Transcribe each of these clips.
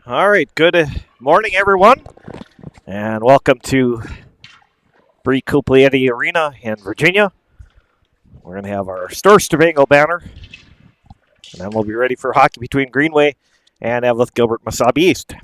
All right, good morning, everyone, and welcome to Bree Cuplietti Arena in Virginia. We're going to have our Star Stavanger banner, and then we'll be ready for hockey between Greenway and Eveleth-Gilbert Mesabi East.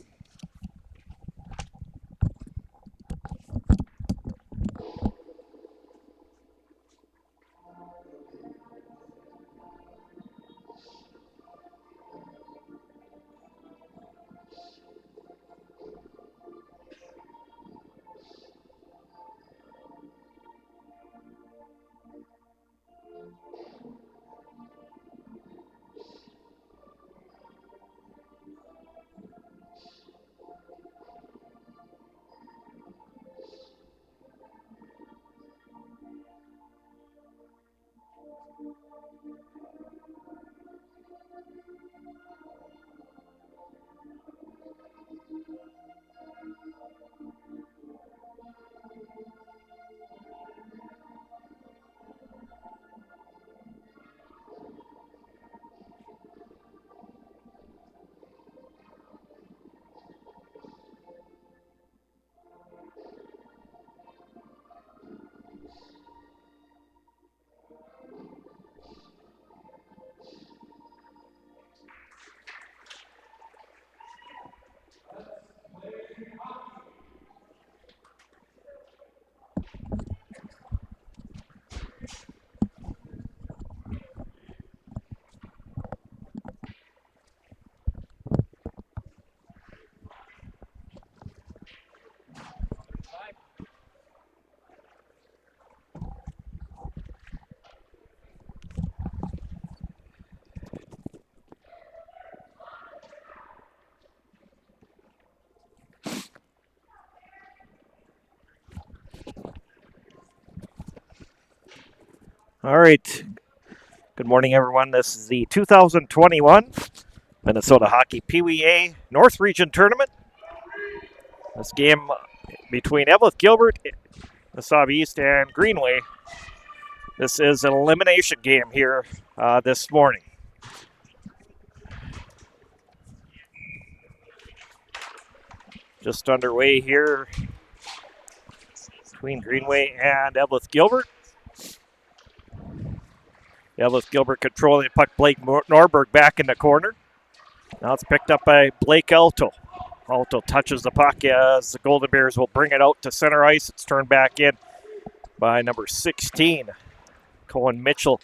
All right, good morning, everyone. This is the 2021 Minnesota Hockey Peewee A North Region Tournament. This game between Eveleth-Gilbert, Mesabi East, and Greenway. This is an elimination game here this morning. Just underway here between Greenway and Eveleth-Gilbert. Eveleth-Gilbert controlling the puck. Blake Norberg back in the corner. Now it's picked up by Blake Alto. Alto touches the puck as the Golden Bears will bring it out to center ice. It's turned back in by number 16. Cohen Mitchell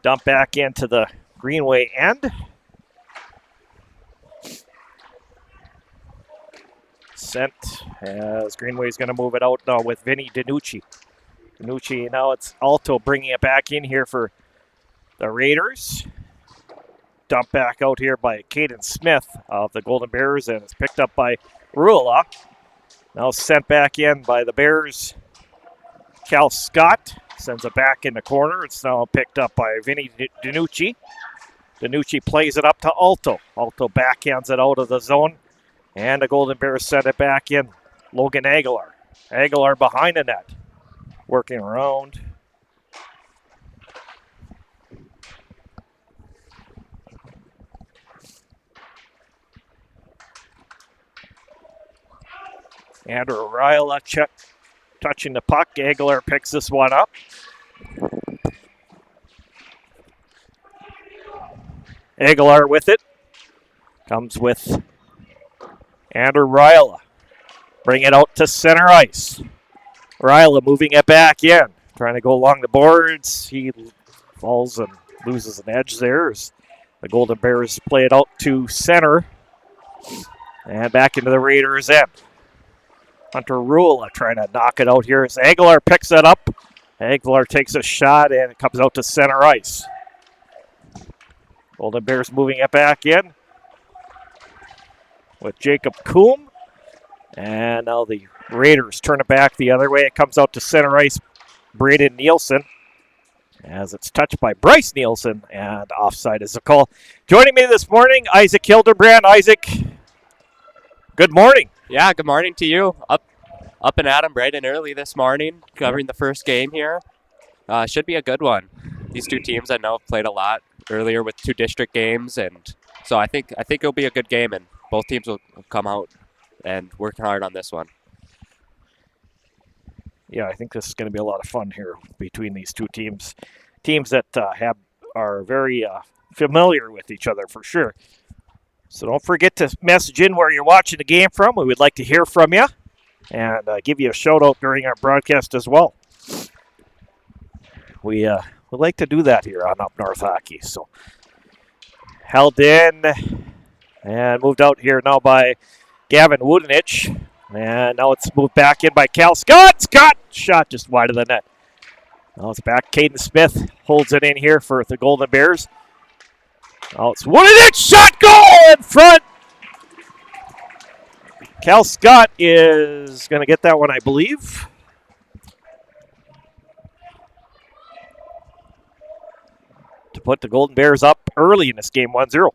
dumped back into the Greenway end. Sent as Greenway's going to move it out now with Vinny DiNucci. DiNucci, now it's Alto bringing it back in here for the Raiders. Dumped back out here by Caden Smith of the Golden Bears, and it's picked up by Rula. Now sent back in by the Bears. Cal Scott sends it back in the corner. It's now picked up by Vinny DiNucci. DiNucci plays it up to Alto. Alto backhands it out of the zone, and the Golden Bears send it back in. Logan Aguilar. Aguilar behind the net. Working around. Andrew Ryla touching the puck. Aguilar picks this one up. Aguilar with it. Comes with Andrew Ryla. Bring it out to center ice. Ryla moving it back in. Trying to go along the boards. He falls and loses an edge there as the Golden Bears play it out to center. And back into the Raiders' end. Hunter Rula trying to knock it out here as Aguilar picks it up. Aguilar takes a shot and it comes out to center ice. Golden Bears moving it back in with Jacob Coombe. And now the Raiders turn it back the other way. It comes out to center ice. Braden Nielsen as it's touched by Bryce Nielsen, and offside is a call. Joining me this morning, Isaac Hildebrand. Isaac, good morning. Yeah, good morning to you. Up and at 'em bright and early this morning, covering the first game here. Should be a good one. These two teams I know have played a lot earlier with two district games, and so I think it'll be a good game, and both teams will come out and work hard on this one. Yeah, I think this is going to be a lot of fun here between these two teams. Teams that are very familiar with each other for sure. So don't forget to message in where you're watching the game from. We would like to hear from you and give you a shout out during our broadcast as well. We like to do that here on Up North Hockey. So held in and moved out here now by Gavin Woodenich. And now it's moved back in by Cal Scott. Scott shot just wide of the net. Now it's back. Caden Smith holds it in here for the Golden Bears. Now it's Woodenich. Shot, goal in front. Cal Scott is going to get that one, I believe. To put the Golden Bears up early in this game, 1-0.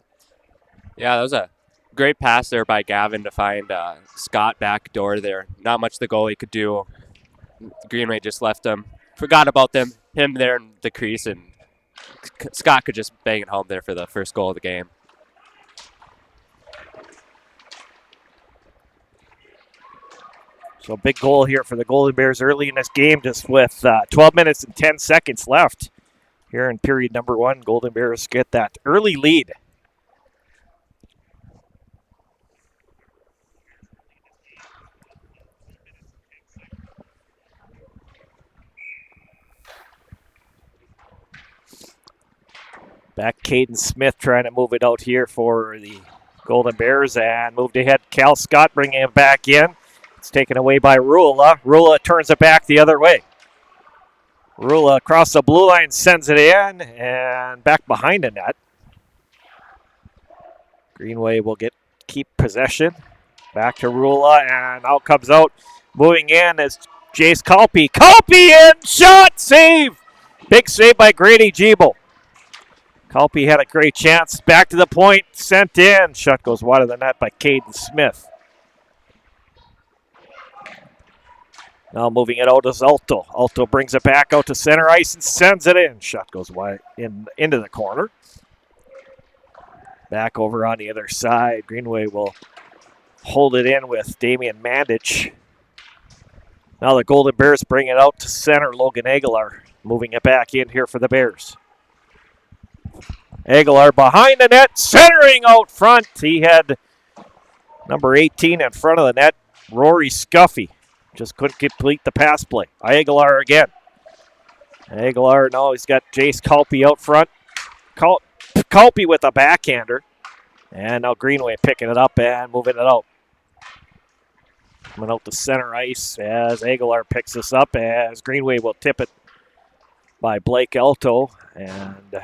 Yeah, that was a great pass there by Gavin to find Scott back door there. Not much the goalie could do. Greenway just left him. Forgot about him there in the crease, and Scott could just bang it home there for the first goal of the game. So big goal here for the Golden Bears early in this game, just with 12 minutes and 10 seconds left here in period number 1. Golden Bears get that early lead. Back Caden Smith trying to move it out here for the Golden Bears, and moved ahead. Cal Scott bringing him back in. It's taken away by Rula. Rula turns it back the other way. Rula across the blue line, sends it in, and back behind the net. Greenway will keep possession. Back to Rula, and out comes out. Moving in is Jace Kalpe. Kalpe in! Shot! Save! Big save by Grady Giebel. Kalpe had a great chance. Back to the point. Sent in. Shot goes wide of the net by Caden Smith. Now moving it out is Alto. Alto brings it back out to center ice and sends it in. Shot goes wide into the corner. Back over on the other side. Greenway will hold it in with Damian Mandich. Now the Golden Bears bring it out to center. Logan Aguilar moving it back in here for the Bears. Aguilar behind the net, centering out front. He had number 18 in front of the net, Rory Scuffy. Just couldn't complete the pass play. Aguilar again. Aguilar, now he's got Jace Kalpe out front. Kalpe with a backhander. And now Greenway picking it up and moving it out. Coming out to center ice as Aguilar picks this up, as Greenway will tip it by Blake Alto. And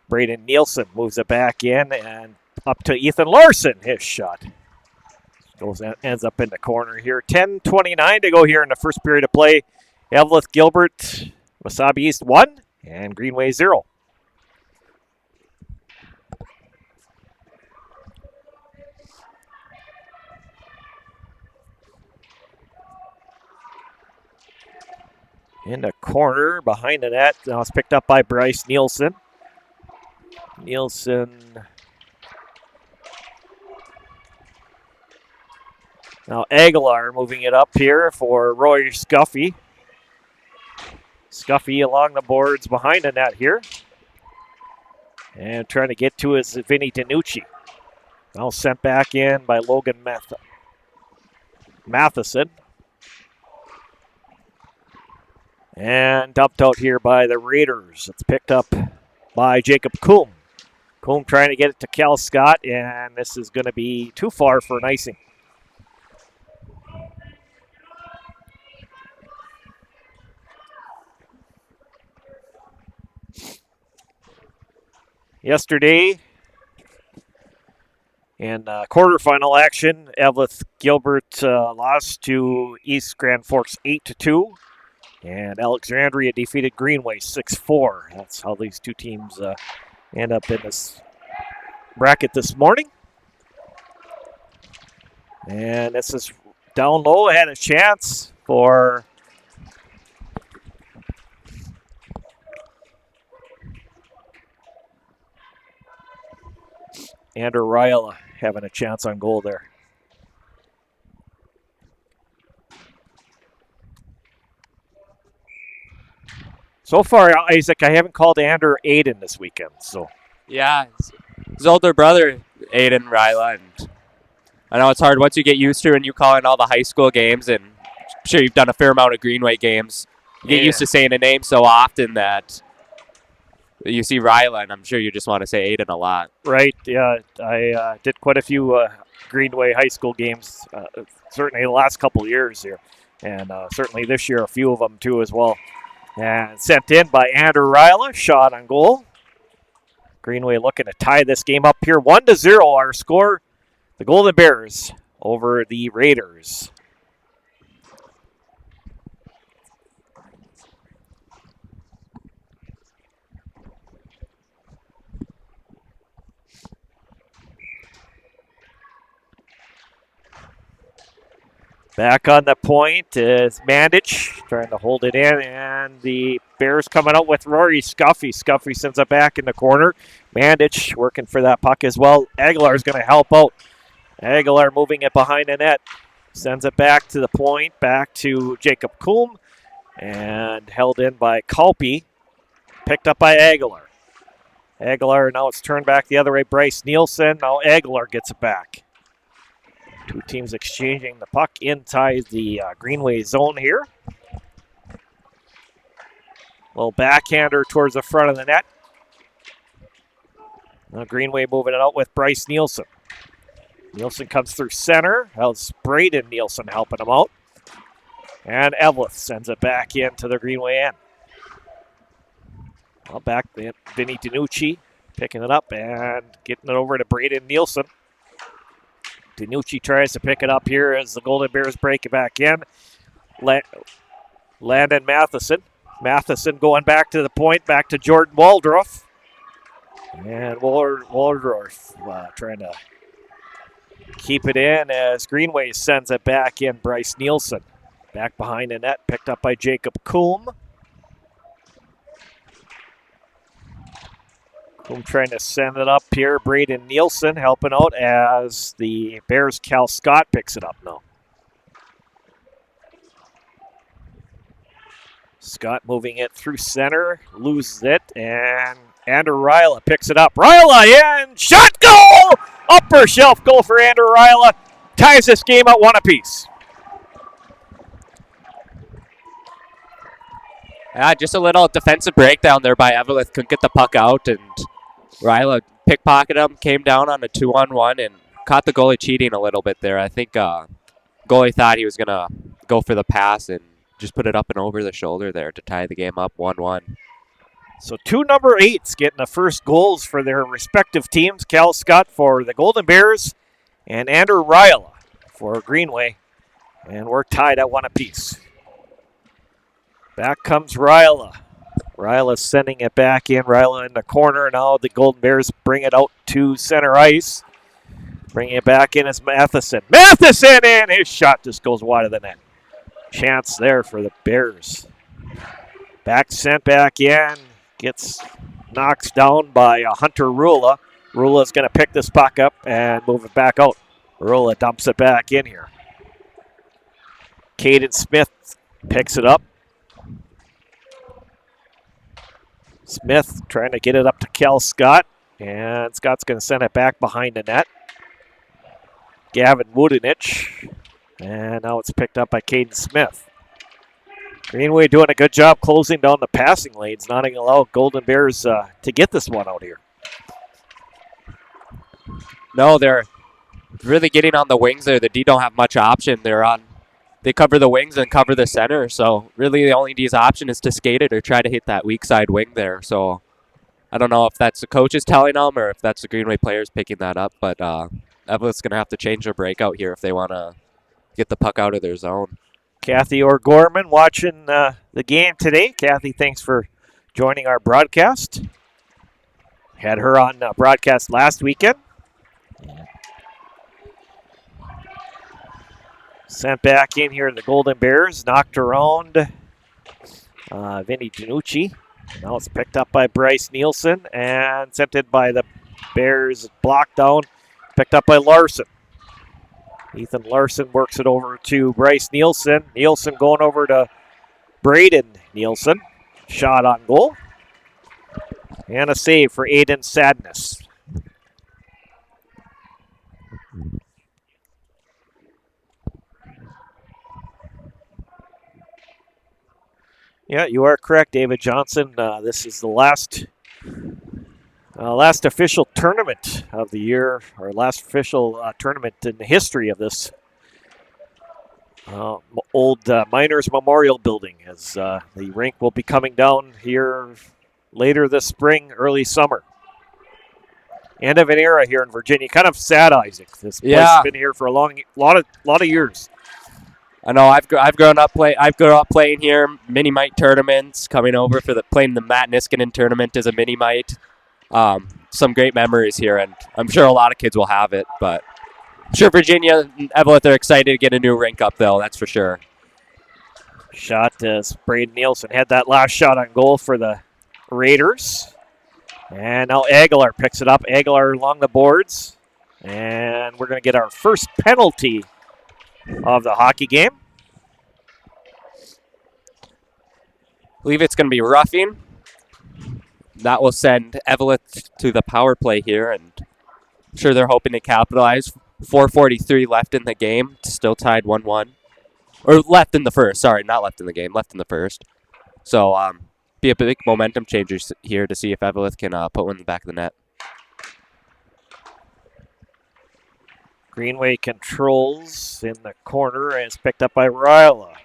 Braden Nielsen moves it back in and up to Ethan Larson. His shot ends up in the corner here. 10:29 to go here in the first period of play. Eveleth-Gilbert, Wasabi East 1 and Greenway 0. In the corner behind the net. Now it's picked up by Bryce Nielsen. Now Aguilar moving it up here for Roy Scuffy. Scuffy along the boards behind the net here. And trying to get to is Vinny DiNucci. Now sent back in by Logan Matheson. And dumped out here by the Raiders. It's picked up by Jacob Coombe. Coombe trying to get it to Cal Scott, and this is going to be too far for an icing. Yesterday, in quarterfinal action, Eveleth-Gilbert lost to East Grand Forks 8-2, and Alexandria defeated Greenway 6-4. That's how these two teams end up in this bracket this morning. And this is down low, had a chance for Andrew Ryle having a chance on goal there. So far, Isaac, I haven't called Andrew Aiden this weekend. So Yeah, his older brother, Aiden Ryla, and I know it's hard once you get used to and you call in all the high school games, and I'm sure you've done a fair amount of Greenway games. You get used to saying a name so often that you see Ryla, and I'm sure you just want to say Aiden a lot. Right, yeah. I did quite a few Greenway high school games, certainly the last couple of years here, and certainly this year a few of them too as well. And sent in by Andrew Ryla, shot on goal. Greenway looking to tie this game up here. 1-0 our score. The Golden Bears over the Raiders. Back on the point is Mandich trying to hold it in, and the Bears coming out with Rory Scuffy. Scuffy sends it back in the corner. Mandich working for that puck as well. Aguilar is going to help out. Aguilar moving it behind the net. Sends it back to the point, back to Jacob Coombe, and held in by Kalpe. Picked up by Aguilar. Aguilar, now it's turned back the other way. Bryce Nielsen, now Aguilar gets it back. Two teams exchanging the puck inside the Greenway zone here. Little backhander towards the front of the net. Now Greenway moving it out with Bryce Nielsen. Nielsen comes through center. How's Braden Nielsen helping him out? And Eveleth sends it back into the Greenway end. Well, back then, Vinny DiNucci picking it up and getting it over to Braden Nielsen. DiNucci tries to pick it up here as the Golden Bears break it back in. Landon Matheson. Matheson going back to the point, back to Jordan Waldorf. And Waldorf trying to keep it in as Greenway sends it back in. Bryce Nielsen back behind the net, picked up by Jacob Coombe. Coombe trying to send it up here. Braden Nielsen helping out as the Bears' Cal Scott picks it up now. Scott moving it through center, loses it, and Andrew Ryla picks it up. Ryla in, shot, goal! Upper shelf goal for Andrew Ryla. Ties this game at 1 apiece. Just a little defensive breakdown there by Eveleth. Couldn't get the puck out, and Ryla pickpocketed him, came down on a 2-on-1, and caught the goalie cheating a little bit there. I think goalie thought he was going to go for the pass and just put it up and over the shoulder there to tie the game up 1-1. So two number 8s getting the first goals for their respective teams. Cal Scott for the Golden Bears and Andrew Ryla for Greenway. And we're tied at 1 apiece. Back comes Ryla. Ryla sending it back in. Ryla in the corner. Now the Golden Bears bring it out to center ice. Bringing it back in is Matheson. Matheson in! His shot just goes wide of the net. Chance there for the Bears. Back sent back in. Gets knocked down by Hunter Rula. Rula's going to pick this puck up and move it back out. Rula dumps it back in here. Caden Smith picks it up. Smith trying to get it up to Cal Scott. And Scott's going to send it back behind the net. Gavin Wudenich. And now it's picked up by Caden Smith. Greenway doing a good job closing down the passing lanes, not going to allow Golden Bears to get this one out here. No, they're really getting on the wings there. The D don't have much option. They cover the wings and cover the center. So really the only D's option is to skate it or try to hit that weak side wing there. So I don't know if that's the coaches telling them or if that's the Greenway players picking that up. But Eveleth's going to have to change their breakout here if they want to get the puck out of their zone. Kathy O'Gorman watching the game today. Kathy, thanks for joining our broadcast. Had her on broadcast last weekend. Sent back in here to the Golden Bears. Knocked around Vinny DiNucci. Now it's picked up by Bryce Nielsen and sent in by the Bears blocked down, picked up by Larson. Ethan Larson works it over to Bryce Nielsen. Nielsen going over to Braden Nielsen. Shot on goal. And a save for Aiden Sadness. Yeah, you are correct, David Johnson. This is the last official tournament of the year, or last official tournament in the history of this old Miners Memorial Building, as the rink will be coming down here later this spring, early summer. End of an era here in Virginia. Kind of sad, Isaac. This place has been here for a lot of years. I know. I've grown up playing here. Mini Mite tournaments, coming over for playing the Matt Niskanen tournament as a Mini Mite. Some great memories here, and I'm sure a lot of kids will have it. But I'm sure Virginia and Eveleth are excited to get a new rink up, though. That's for sure. Shot as Braden Nielsen had that last shot on goal for the Raiders. And now Aguilar picks it up. Aguilar along the boards. And we're going to get our first penalty of the hockey game. I believe it's going to be roughing. That will send Eveleth to the power play here, and I'm sure they're hoping to capitalize. 4:43 left in the game. Still tied 1-1. Or left in the first. Sorry, not left in the game. Left in the first. So, be a big momentum changer here to see if Eveleth can put one in the back of the net. Greenway controls in the corner, and it's picked up by Ryla.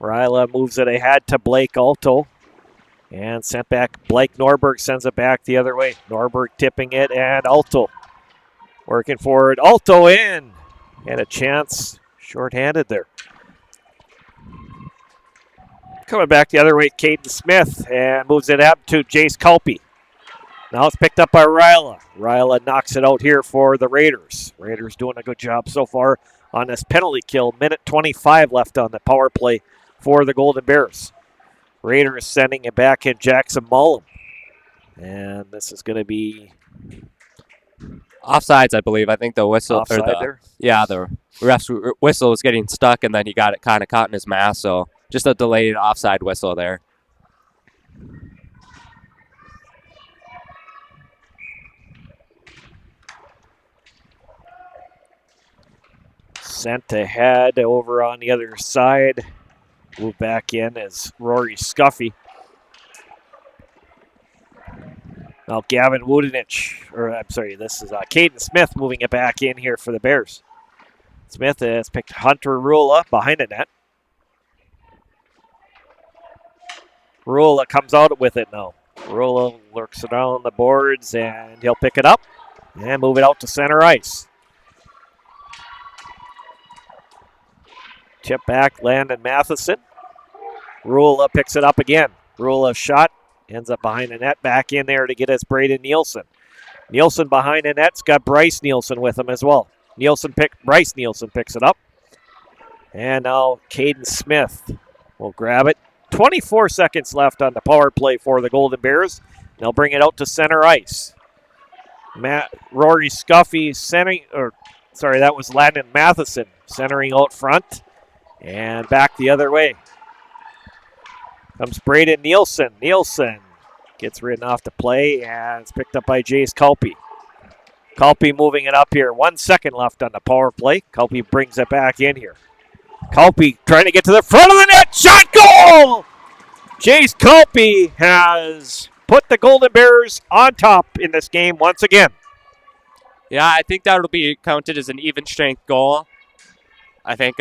Ryla moves it ahead to Blake Alto. And sent back. Blake Norberg sends it back the other way. Norberg tipping it, and Alto working forward. Alto in. And a chance. Shorthanded there. Coming back the other way, Caden Smith, and moves it up to Jace Culpey. Now it's picked up by Ryla. Ryla knocks it out here for the Raiders. Raiders doing a good job so far on this penalty kill. Minute 25 left on the power play for the Golden Bears. Raiders sending it back in Jackson Mullum. And this is going to be offsides, I believe. I think the whistle. Offside there? Yeah, the ref's whistle was getting stuck, and then he got it kind of caught in his mask. So just a delayed offside whistle there. Sent ahead over on the other side. Move back in as Rory Scuffy. Now Gavin Woodenich, this is Caden Smith moving it back in here for the Bears. Smith has picked Hunter Rula behind the net. Rula comes out with it now. Rula lurks around the boards, and he'll pick it up and move it out to center ice. Chip back, Landon Matheson. Rula picks it up again. Rula shot, ends up behind the net, back in there to get us Braden Nielsen. Nielsen behind the net's got Bryce Nielsen with him as well. Bryce Nielsen picks it up. And now Caden Smith will grab it. 24 seconds left on the power play for the Golden Bears. They'll bring it out to center ice. Rory Scuffy that was Landon Matheson centering out front. And back the other way comes Braden Nielsen. Nielsen gets ridden off the play, and it's picked up by Jace Culpey. Culpey moving it up here. 1 second left on the power play. Culpey brings it back in here. Culpey trying to get to the front of the net. Shot goal! Jace Culpey has put the Golden Bears on top in this game once again. Yeah, I think that will be counted as an even strength goal. I think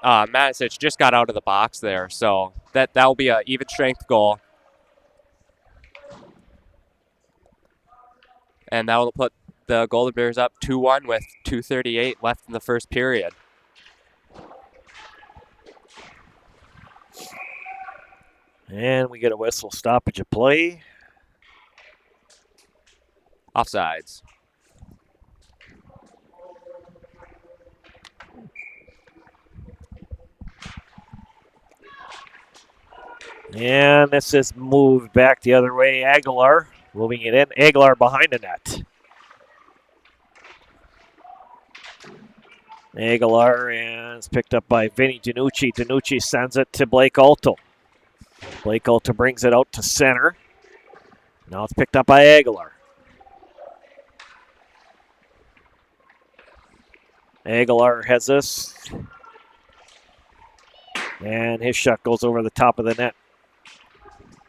Matisic just got out of the box there, so that will be an even strength goal. And that will put the Golden Bears up 2-1 with 2:38 left in the first period. And we get a whistle stoppage of play. Offsides. And this is moved back the other way. Aguilar moving it in. Aguilar behind the net. Aguilar is picked up by Vinny DiNucci. DiNucci sends it to Blake Alto. Blake Alto brings it out to center. Now it's picked up by Aguilar. Aguilar has this. And his shot goes over the top of the net.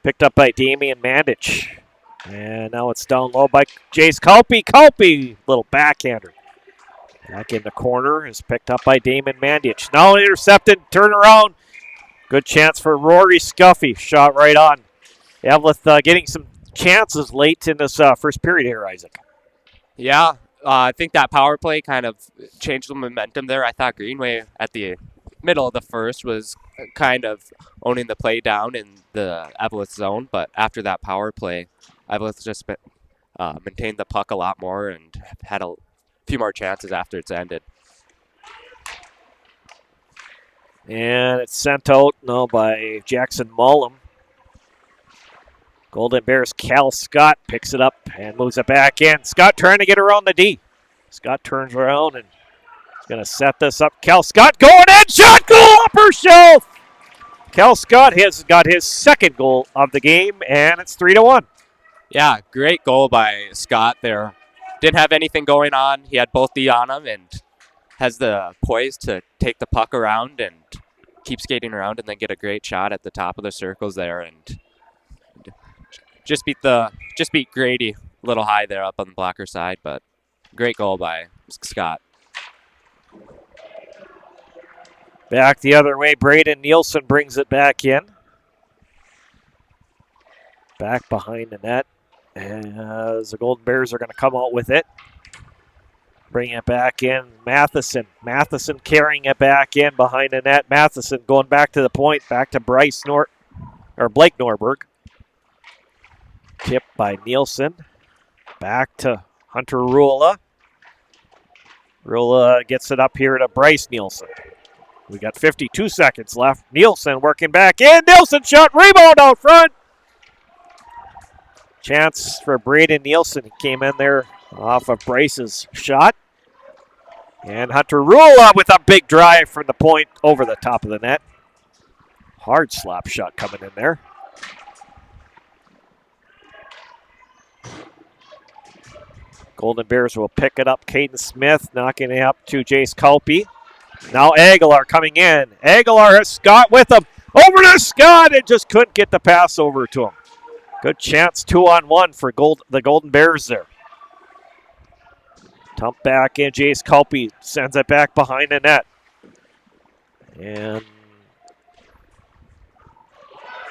Picked up by Damian Mandich. And now it's down low by Jace Kalpe. Kalpe, little backhander. Back in the corner is picked up by Damon Mandich. Now intercepted, turn around. Good chance for Rory Scuffy. Shot right on. Eveleth getting some chances late in this first period here, Isaac. Yeah, I think that power play kind of changed the momentum there. I thought Greenway at the middle of the first was kind of owning the play down in the Eveleth zone, but after that power play, Eveleth just maintained the puck a lot more and had a few more chances after it's ended. And it's sent out now by Jackson Mullum. Golden Bears Cal Scott picks it up and moves it back in. Scott trying to get around the D. Scott turns around and is going to set this up. Cal Scott going in. Shot goal upper shelf. Cal Scott has got his second goal of the game, and it's 3-1. Yeah, great goal by Scott there. Didn't have anything going on. He had both D on him and has the poise to take the puck around and keep skating around and then get a great shot at the top of the circles there and just beat Grady a little high there up on the blocker side, but great goal by Scott. Back the other way, Braden Nielsen brings it back in. Back behind the net as the Golden Bears are going to come out with it. Bring it back in, Matheson. Matheson carrying it back in behind the net. Matheson going back to the point, back to Blake Norberg. Tipped by Nielsen. Back to Hunter Rula. Rula gets it up here to Bryce Nielsen. We got 52 seconds left. Nielsen working back in. Nielsen shot, rebound out front. Chance for Braden Nielsen. He came in there off of Bryce's shot. And Hunter Rula with a big drive from the point over the top of the net. Hard slap shot coming in there. Golden Bears will pick it up. Caden Smith knocking it up to Jace Kalpe. Now Aguilar coming in. Aguilar has Scott with him. Over to Scott and just couldn't get the pass over to him. Good chance 2-on-1 for the Golden Bears there. Dump back in. Jace Kalpe sends it back behind the net. And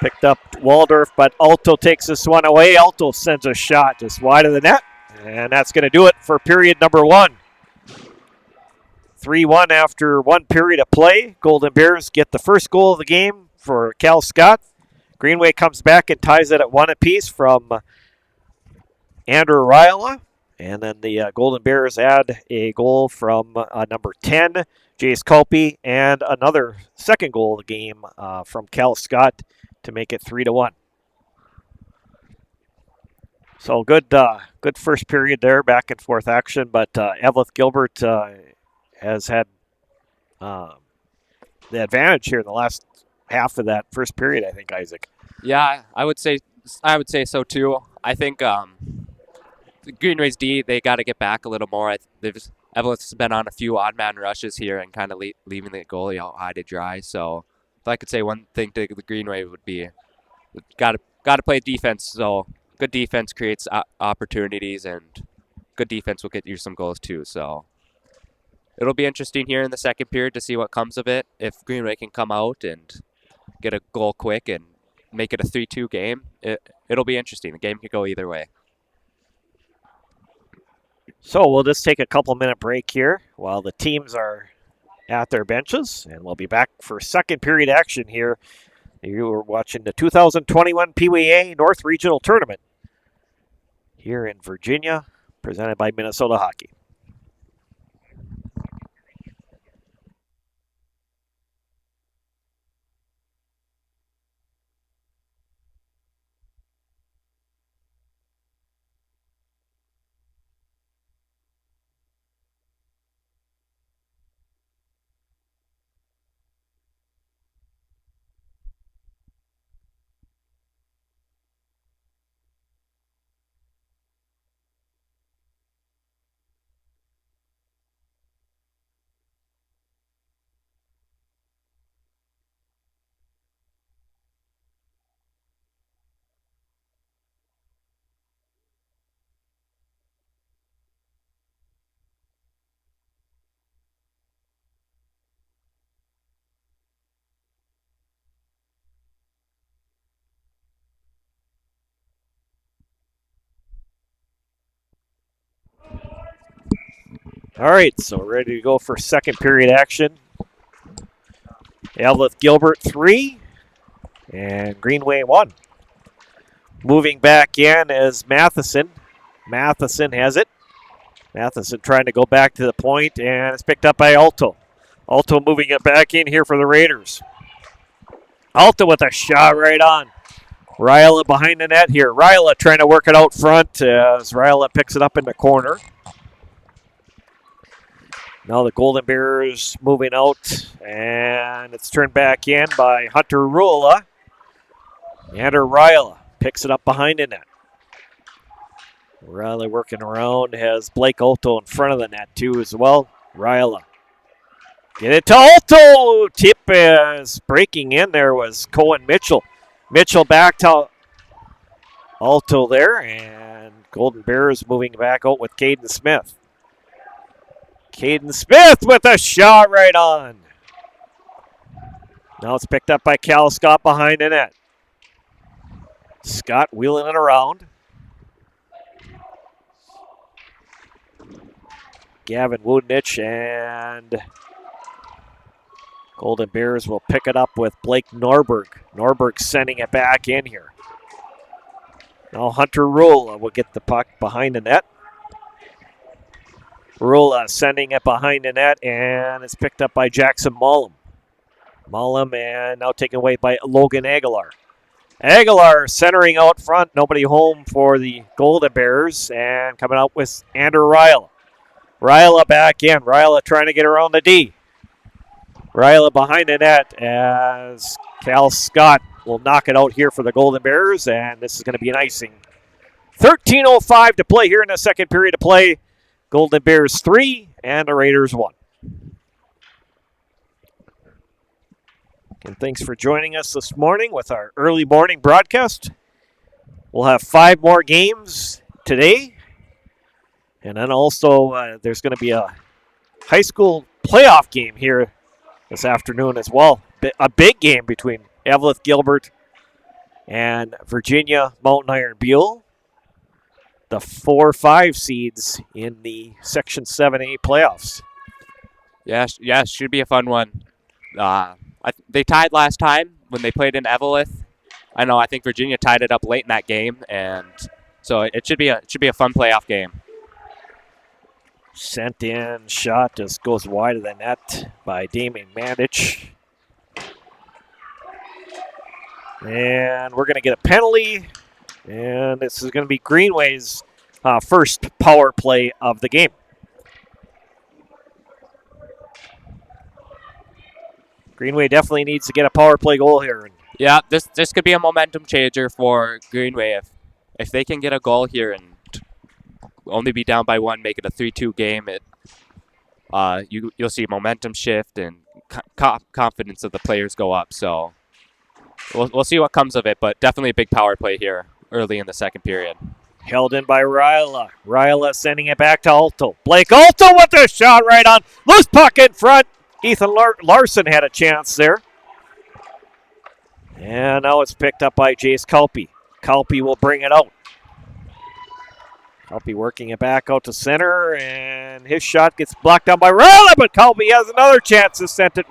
picked up Waldorf, but Alto takes this one away. Alto sends a shot just wide of the net. And that's going to do it for period number one. 3-1 after one period of play. Golden Bears get the first goal of the game for Cal Scott. Greenway comes back and ties it at 1 apiece from Andrew Ryla. And then the Golden Bears add a goal from number 10, Jace Kalpe, and another second goal of the game from Cal Scott to make it 3-1. So good first period there, back and forth action, but Eveleth-Gilbert has had the advantage here in the last half of that first period, I think, Isaac. Yeah, I would say so too. I think Greenway's D, they got to get back a little more. Eveleth's been on a few odd man rushes here and kind of leaving the goalie out high to dry. So if I could say one thing to the Greenway would be, got to play defense. So good defense creates opportunities, and good defense will get you some goals too. So it'll be interesting here in the second period to see what comes of it. If Greenway can come out and get a goal quick and make it a 3-2 game, it'll be interesting. The game could go either way. So we'll just take a couple-minute break here while the teams are at their benches, and we'll be back for second period action here. You are watching the 2021 Peewee A North Regional Tournament here in Virginia, presented by Minnesota Hockey. All right, so ready to go for second period action. Eveleth-Gilbert 3 and Greenway 1. Moving back in is Matheson. Matheson has it. Matheson trying to go back to the point, and it's picked up by Alto. Alto moving it back in here for the Raiders. Alto with a shot right on. Ryla behind the net here. Ryla trying to work it out front as Ryla picks it up in the corner. Now the Golden Bears moving out, and it's turned back in by Hunter Rula. Andrew Ryla picks it up behind the net. Ryla working around, has Blake Alto in front of the net too as well. Ryla. Get it to Alto! Tip is breaking in there was Cohen Mitchell. Mitchell back to Alto there, and Golden Bears moving back out with Caden Smith. Caden Smith with a shot right on. Now it's picked up by Cal Scott behind the net. Scott wheeling it around. Gavin Woodnich and Golden Bears will pick it up with Blake Norberg. Norberg sending it back in here. Now Hunter Rula will get the puck behind the net. Rula sending it behind the net, and it's picked up by Jackson Mullum. Mullum and now taken away by Logan Aguilar. Aguilar centering out front. Nobody home for the Golden Bears, and coming out with Andrew Ryla. Ryla back in. Ryla trying to get around the D. Ryla behind the net as Cal Scott will knock it out here for the Golden Bears, and this is going to be an icing. 13:05 to play here in the second period of play. Golden Bears 3 and the Raiders 1. And thanks for joining us this morning with our early morning broadcast. We'll have 5 more games today. And then also there's going to be a high school playoff game here this afternoon as well. A big game between Eveleth-Gilbert and Virginia Mountain Iron Buell. The 4-5 seeds in the Section 7A playoffs. Yeah, should be a fun one. They tied last time when they played in Eveleth. I think Virginia tied it up late in that game, and so it should be a fun playoff game. Sent in shot just goes wide of the net by Damien Mandich. And we're going to get a penalty. And this is going to be Greenway's first power play of the game. Greenway definitely needs to get a power play goal here. Yeah, this could be a momentum changer for Greenway if they can get a goal here and only be down by 1, make it a 3-2 game. You'll see momentum shift and confidence of the players go up. So we'll see what comes of it, but definitely a big power play here early in the second period. Held in by Ryla. Ryla sending it back to Alto. Blake Alto with a shot right on. Loose puck in front. Ethan Larson had a chance there. And now it's picked up by Jace Kalpe. Kalpe will bring it out. Kalpe working it back out to center, and his shot gets blocked down by Ryla, but Kalpe has another chance to send it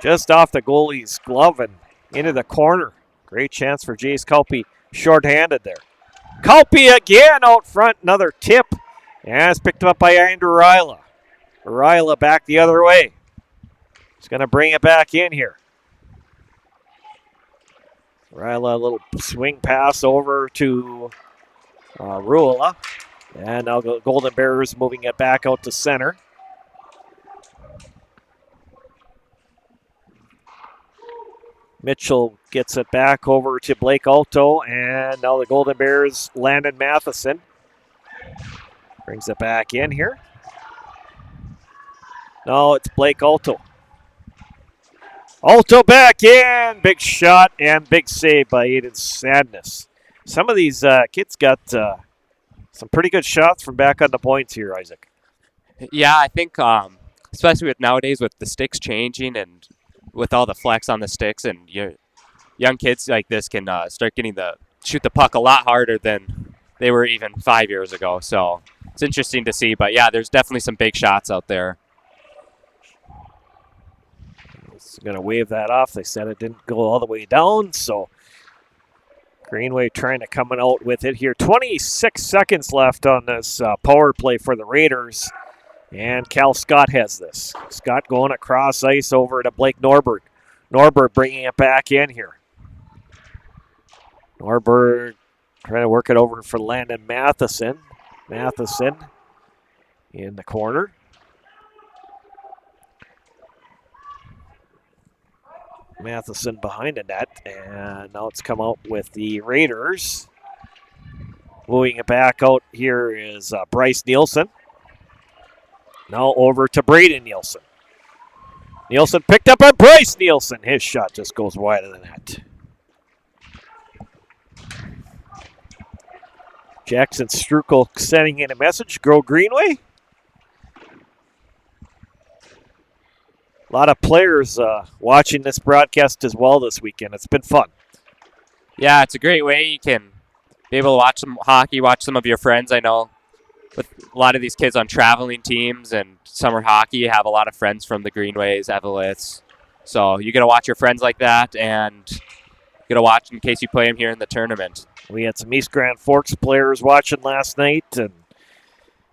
just off the goalie's glove and into the corner. Great chance for Jace Kalpe, shorthanded there. Kalpe again out front, another tip, and it's picked up by Andrew Ryla. Ryla back the other way. He's going to bring it back in here. Ryla, a little swing pass over to Rula. And now the Golden Bears moving it back out to center. Mitchell gets it back over to Blake Alto, and now the Golden Bears, Landon Matheson, brings it back in here. No, it's Blake Alto. Alto back in. Big shot and big save by Aiden Sadness. Some of these kids got some pretty good shots from back on the points here, Isaac. Yeah, I think especially with nowadays with the sticks changing and with all the flex on the sticks, and young kids like this can start getting shoot the puck a lot harder than they were even 5 years ago. So it's interesting to see. But yeah, there's definitely some big shots out there. It's going to wave that off. They said it didn't go all the way down, so Greenway trying to come out with it here. 26 seconds left on this power play for the Raiders, and Cal Scott has this. Scott going across ice over to Blake Norberg. Norberg bringing it back in here. Norberg trying to work it over for Landon Matheson. Matheson in the corner. Matheson behind the net, and now it's come out with the Raiders. Moving it back out here is Bryce Nielsen. Now over to Braden Nielsen. Nielsen picked up on Bryce Nielsen. His shot just goes wide of the net. Jackson Strukel sending in a message. Go Greenway. A lot of players watching this broadcast as well this weekend. It's been fun. Yeah, it's a great way you can be able to watch some hockey, watch some of your friends. I know with a lot of these kids on traveling teams and summer hockey, you have a lot of friends from the Greenways, Eveleths. So you get to watch your friends like that, and you get to watch in case you play them here in the tournament. We had some East Grand Forks players watching last night, and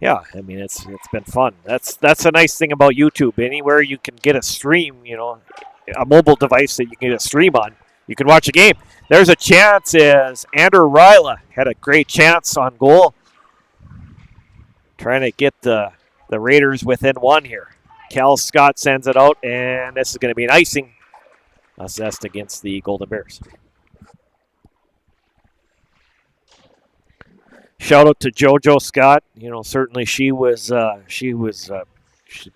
yeah, I mean it's been fun. That's a nice thing about YouTube. Anywhere you can get a stream, a mobile device that you can get a stream on, you can watch a game. There's a chance as Andrew Ryla had a great chance on goal, trying to get the Raiders within one here. Cal Scott sends it out, and this is going to be an icing assessed against the Golden Bears. Shout out to JoJo Scott. Certainly she's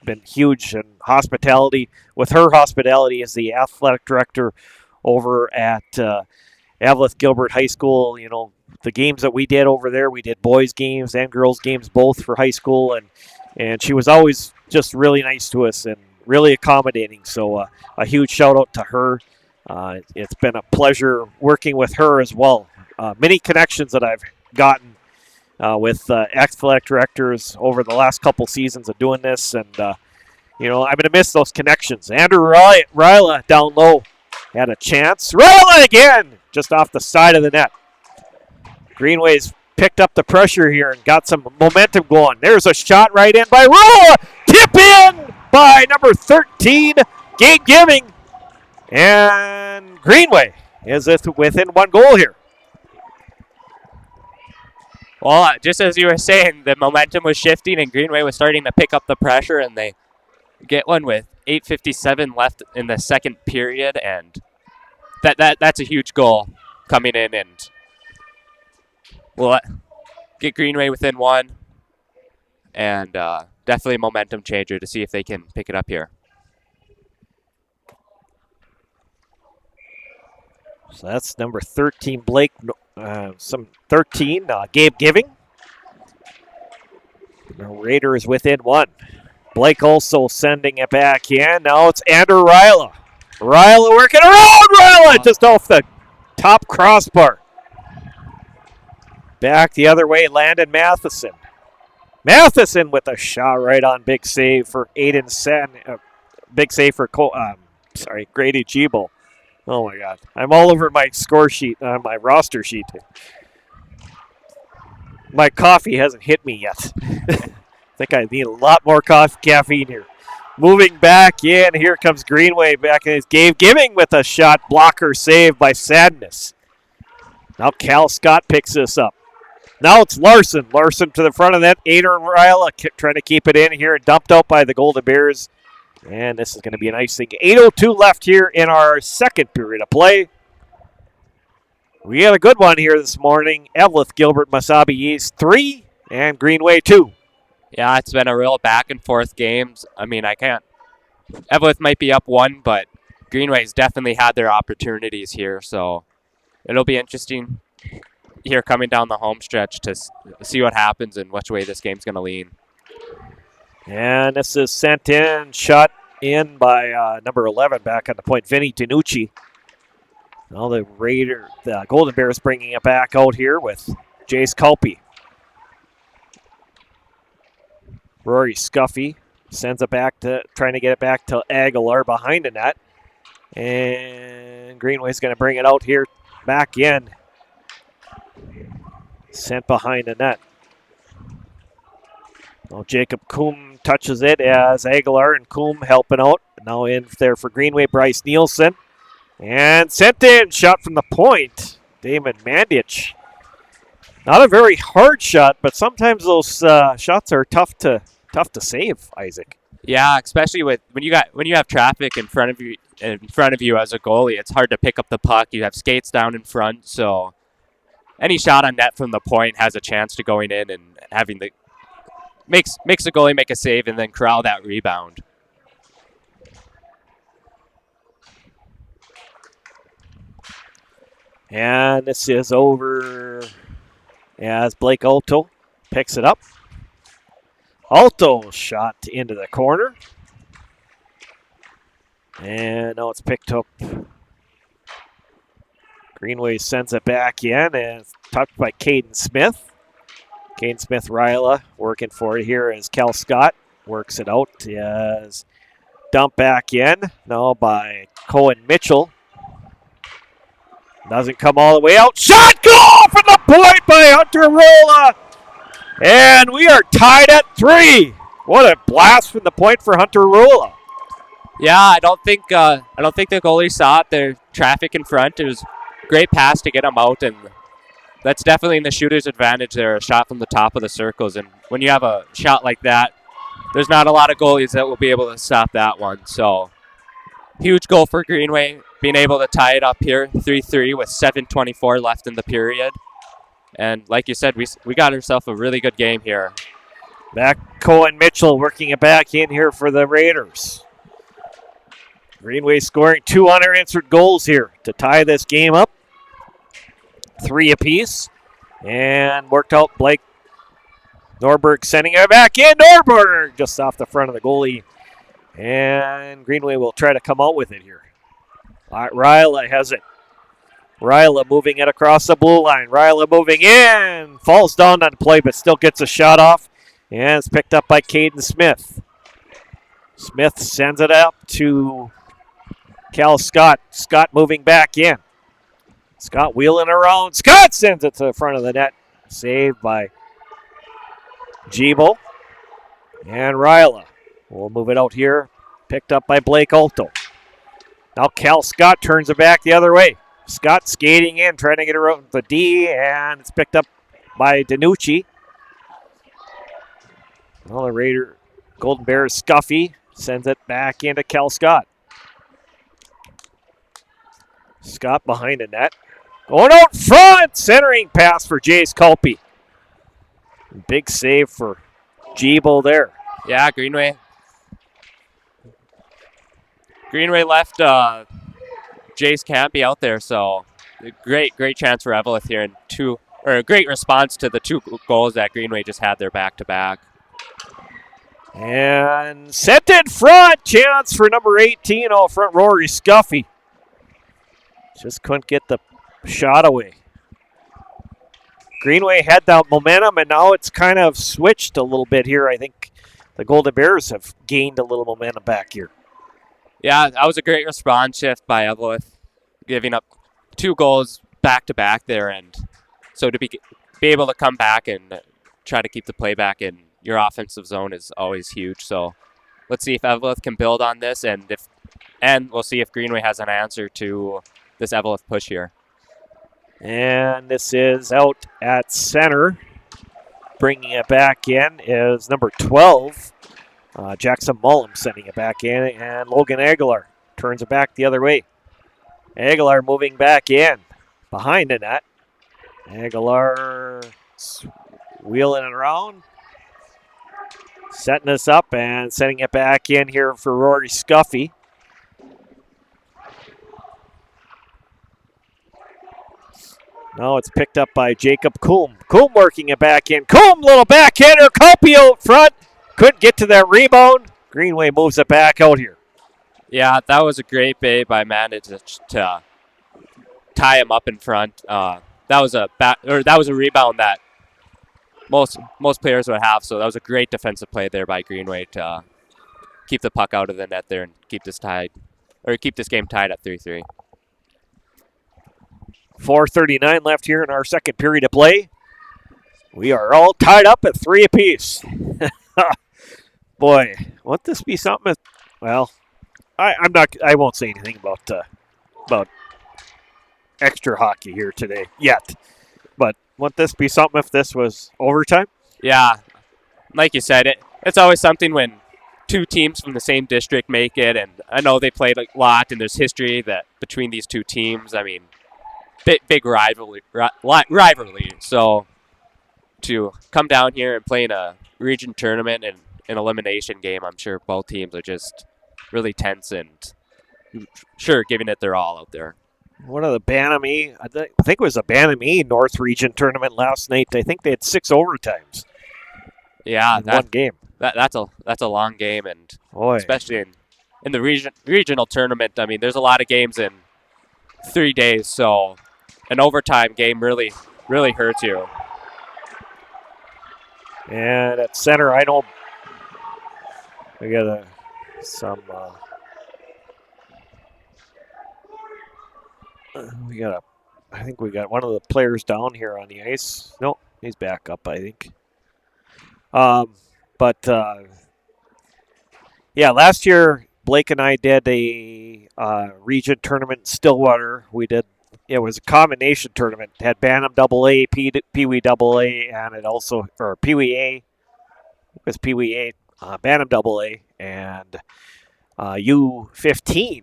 been huge in hospitality. With her hospitality as the athletic director over at Eveleth-Gilbert High School, the games that we did over there, we did boys games and girls games both for high school, and she was always just really nice to us and really accommodating. So a huge shout out to her. It's been a pleasure working with her as well. Many connections that I've gotten with athletic directors over the last couple seasons of doing this, and I'm going to miss those connections. Andrew Ryla down low had a chance. Ryla again, just off the side of the net. Greenway's picked up the pressure here and got some momentum going. There's a shot right in by Ryla. Tip in by number 13, Gabe Giving, and Greenway is within one goal here. Well, just as you were saying, the momentum was shifting and Greenway was starting to pick up the pressure, and they get one with 8:57 left in the second period, and that's a huge goal coming in, and we'll get Greenway within one, and definitely a momentum changer to see if they can pick it up here. So that's number 13, Blake. 13, Gabe Giving. The Raiders within one. Blake also sending it back in. Now it's Andrew Ryla. Ryla working around. Ryla just off the top crossbar. Back the other way, Landon Matheson. Matheson with a shot right on. Big save for Aiden Sen. Big save for Grady Giebel. Oh, my God. I'm all over my score sheet, my roster sheet. My coffee hasn't hit me yet. I think I need a lot more caffeine here. Moving back in. Here comes Greenway back in his Gabe Giving with a shot blocker save by Sadness. Now Cal Scott picks this up. Now it's Larson. Larson to the front of that. Aiden Ryla trying to keep it in here. Dumped out by the Golden Bears. And this is going to be a nice thing. 8:02 left here in our second period of play. We had a good one here this morning. Eveleth-Gilbert, Mesabi East 3 and Greenway 2. Yeah, it's been a real back and forth game. I mean, Eveleth might be up 1, but Greenway's definitely had their opportunities here. So it'll be interesting here coming down the home stretch to see what happens and which way this game's going to lean. And this is sent in, shot in by number 11 back on the point, Vinny DiNucci. Now the Golden Bears bringing it back out here with Jace Culpey. Rory Scuffy sends it back to, trying to get it back to Aguilar behind the net. And Greenway's going to bring it out here, back in. Sent behind the net. Well, Jacob Coombe touches it as Aguilar and Coombe helping out. Now in there for Greenway, Bryce Nielsen. And sent in, shot from the point. Damon Mandich. Not a very hard shot, but sometimes those shots are tough to save, Isaac. Yeah, especially when you have traffic in front of you as a goalie. It's hard to pick up the puck. You have skates down in front, so any shot on net from the point has a chance to going in and having the makes the goalie make a save and then corral that rebound. And this is over as Blake Alto picks it up. Alto shot into the corner. And now it's picked up. Greenway sends it back in, and it's touched by Caden Smith. Caden Smith-Ryla working for it here as Cal Scott works it out. As dumped back in now by Cohen Mitchell. Doesn't come all the way out. Shot goal from the point by Hunter Rolla. And we are tied at 3. What a blast from the point for Hunter Rolla. Yeah, I don't think the goalie saw it. There's traffic in front. It was a great pass to get him out, and that's definitely in the shooter's advantage there, a shot from the top of the circles. And when you have a shot like that, there's not a lot of goalies that will be able to stop that one. So huge goal for Greenway, being able to tie it up here, 3-3 with 7:24 left in the period. And like you said, we got ourselves a really good game here. Back Cohen Mitchell working it back in here for the Raiders. Greenway scoring 2 unanswered goals here to tie this game up. 3 apiece. And worked out Blake Norberg sending it back in. Norberg just off the front of the goalie. And Greenway will try to come out with it here. All right, Ryla has it. Ryla moving it across the blue line. Ryla moving in. Falls down on play, but still gets a shot off. And it's picked up by Caden Smith. Smith sends it up to Cal Scott. Scott moving back in. Scott wheeling around. Scott sends it to the front of the net. Saved by Gibo. And Ryla will move it out here. Picked up by Blake Alto. Now Cal Scott turns it back the other way. Scott skating in, trying to get around the D, and it's picked up by DiNucci. Well, the Raider Golden Bears Scuffy sends it back into Cal Scott. Scott behind the net. Going out front, centering pass for Jace Culpey. Big save for Gibo there. Yeah, Greenway left Jace Campy out there, so great chance for Eveleth here, and a great response to the 2 goals that Greenway just had there back-to-back. And sent in front, chance for number 18 out front, Rory Scuffy. Just couldn't get the shot away. Greenway had that momentum, and now it's kind of switched a little bit here. I think the Golden Bears have gained a little momentum back here. Yeah, that was a great response shift by Eveleth, giving up 2 goals back-to-back there. And so to be able to come back and try to keep the play back in your offensive zone is always huge. So let's see if Eveleth can build on this, and we'll see if Greenway has an answer to this Eveleth push here. And this is out at center. Bringing it back in is number 12. Jackson Mullum sending it back in, and Logan Aguilar turns it back the other way. Aguilar moving back in behind the net. Aguilar wheeling it around, setting us up and sending it back in here for Rory Scuffy. Now it's picked up by Jacob Coombe. Coombe working it back in. Coombe, little backhander. Culpey out front. Couldn't get to that rebound. Greenway moves it back out here. Yeah, that was a great bay by Amanda to tie him up in front. That was a rebound that most players would have. So that was a great defensive play there by Greenway to keep the puck out of the net there and keep this game tied at 3-3. 4:39 left here in our second period of play. We are all tied up at 3 apiece. Boy, won't this be something? Well, I won't say anything about extra hockey here today yet. But won't this be something if this was overtime? Yeah, like you said, it's always something when two teams from the same district make it, and I know they played a lot, and there's history that between these two teams. I mean, big rivalry. So to come down here and play in a region tournament and an elimination game, I'm sure both teams are just really tense and sure giving it their all out there. One of the Bantam E, I think it was a Bantam E North Region tournament last night. I think they had 6 overtimes. Yeah, in one game. That's a long game, and boy, especially in the regional tournament. I mean, there's a lot of games in 3 days, so an overtime game really hurts you. And at center, I know we got I think we got one of the players down here on the ice. No, he's back up, I think. Yeah, last year Blake and I did a region tournament in Stillwater. It was a combination tournament. It had Bantam AA, Peewee AA, and Peewee A. It was Peewee A, Bantam AA, and U15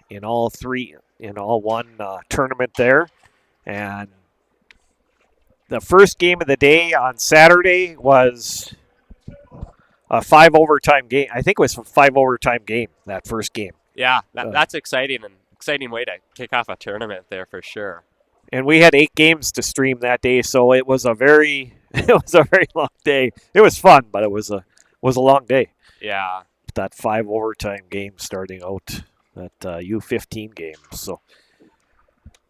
in all one tournament there. And the first game of the day on Saturday was a 5 overtime game. I think it was a 5 overtime game, that first game. Yeah, that's exciting way to kick off a tournament there for sure. And we had 8 games to stream that day, so it was a very long day. It was fun, but it was a long day. Yeah. That 5 overtime game starting out, that U15 game. So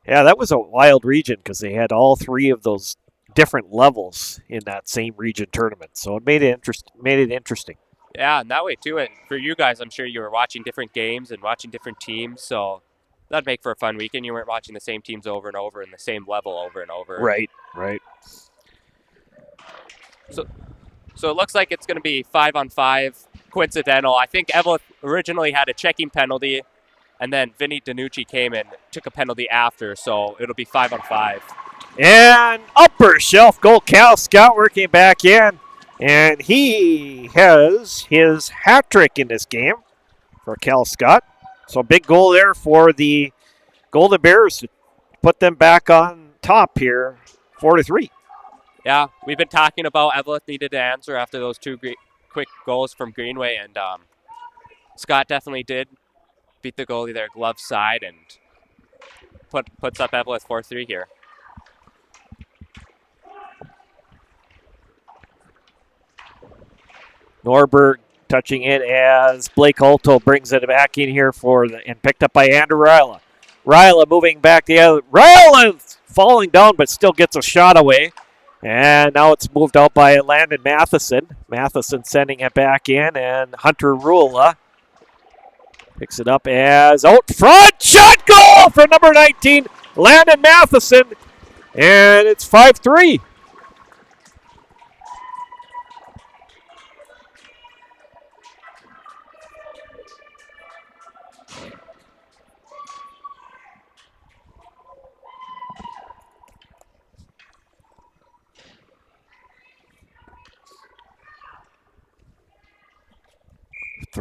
yeah, that was a wild region because they had all 3 of those different levels in that same region tournament. So it made it interesting. Yeah, and that way too. And for you guys, I'm sure you were watching different games and watching different teams. So that'd make for a fun weekend. You weren't watching the same teams over and over and the same level over and over. Right. So it looks like it's going to be 5-on-5 coincidental. I think Eveleth originally had a checking penalty, and then Vinny DiNucci came and took a penalty after. So it'll be 5-on-5. And upper shelf goal, Cal Scott working back in. And he has his hat trick in this game for Cal Scott. So big goal there for the Golden Bears to put them back on top here, 4-3. Yeah, we've been talking about Eveleth needed to answer after those 2 quick goals from Greenway, and Scott definitely did beat the goalie there, glove side, and puts up Eveleth 4-3 here. Norberg touching it as Blake Alto brings it back in here and picked up by Andrew Ryla. Ryla moving back the other. Ryla falling down but still gets a shot away. And now it's moved out by Landon Matheson. Matheson sending it back in, and Hunter Rula picks it up as out front. Shot goal for number 19, Landon Matheson. And it's 5-3.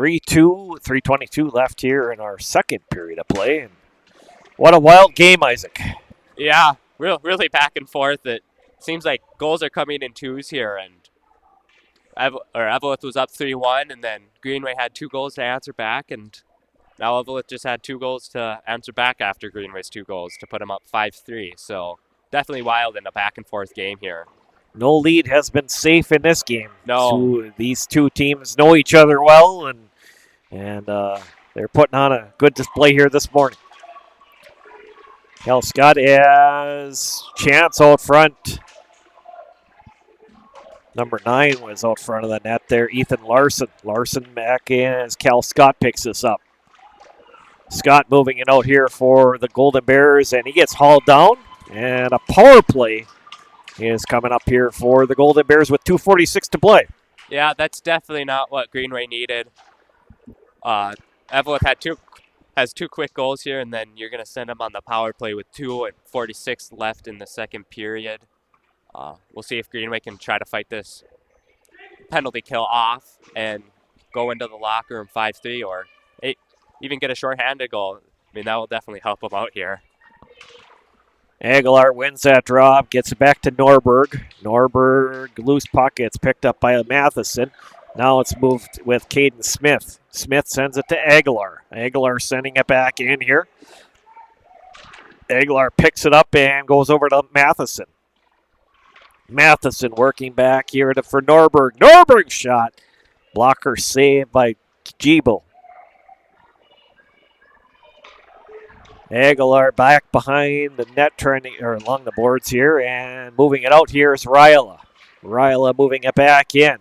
.322 left here in our second period of play. And what a wild game, Isaac. Yeah, really back and forth. It seems like goals are coming in twos here, and Eveleth was up 3-1, and then Greenway had 2 goals to answer back, and now Eveleth just had 2 goals to answer back after Greenway's 2 goals to put them up 5-3. So definitely wild in a back and forth game here. No lead has been safe in this game. No. So these 2 teams know each other well, and they're putting on a good display here this morning. Cal Scott has chance out front. Number 9 was out front of the net there, Ethan Larson. Larson back in as Cal Scott picks this up. Scott moving it out here for the Golden Bears, and he gets hauled down. And a power play is coming up here for the Golden Bears with 2:46 to play. Yeah, that's definitely not what Greenway needed. Eveleth has 2 quick goals here, and then you're going to send them on the power play with 2:46 left in the second period. We'll see if Greenway can try to fight this penalty kill off and go into the locker room 5-3 or even get a shorthanded goal. I mean, that will definitely help them out here. Aguilar wins that draw, gets it back to Norberg. Norberg, loose puck, gets picked up by Matheson. Now it's moved with Caden Smith. Smith sends it to Aguilar. Aguilar sending it back in here. Aguilar picks it up and goes over to Matheson. Matheson working back here for Norberg. Norberg shot. Blocker saved by Jibo. Aguilar back behind the net, or along the boards here, and moving it out here is Ryla. Ryla moving it back in.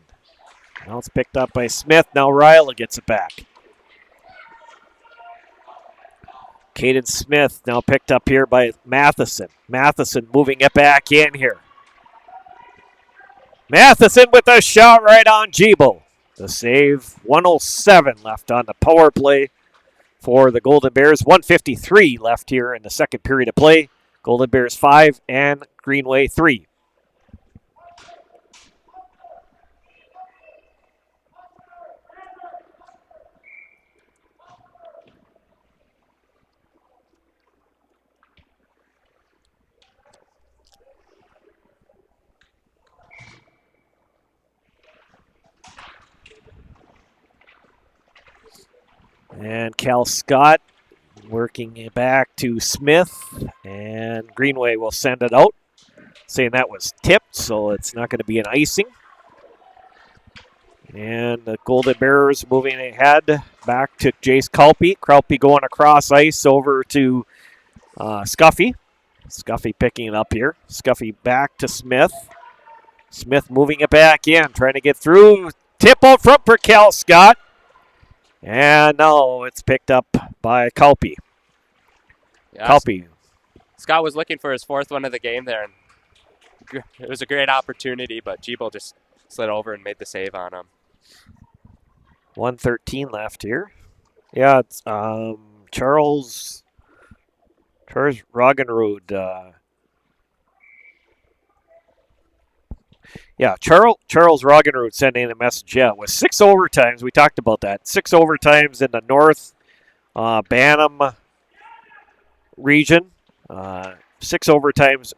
Now it's picked up by Smith. Now Ryla gets it back. Caden Smith now picked up here by Matheson. Matheson moving it back in here. Matheson with a shot right on Jibo. The save, 1:07 left on the power play for the Golden Bears. 1:53 left here in the second period of play. Golden Bears 5 and Greenway 3. And Cal Scott working it back to Smith, and Greenway will send it out, saying that was tipped, so it's not going to be an icing. And the Golden Bears moving ahead back to Jace Kalpe. Kalpe going across ice over to Scuffy. Scuffy picking it up here. Scuffy back to Smith. Smith moving it back in, trying to get through. Tip out front for Cal Scott. And now it's picked up by Kalpe. Yeah, Kalpe. Scott was looking for his 4th one of the game there, and it was a great opportunity, but Jibo just slid over and made the save on him. 1:13 left here. Yeah, it's Charles Roggenrud. Charles Roggenrud sending a message. Yeah, with 6 overtimes. We talked about that. 6 overtimes in the North Bantam region. 6 overtimes.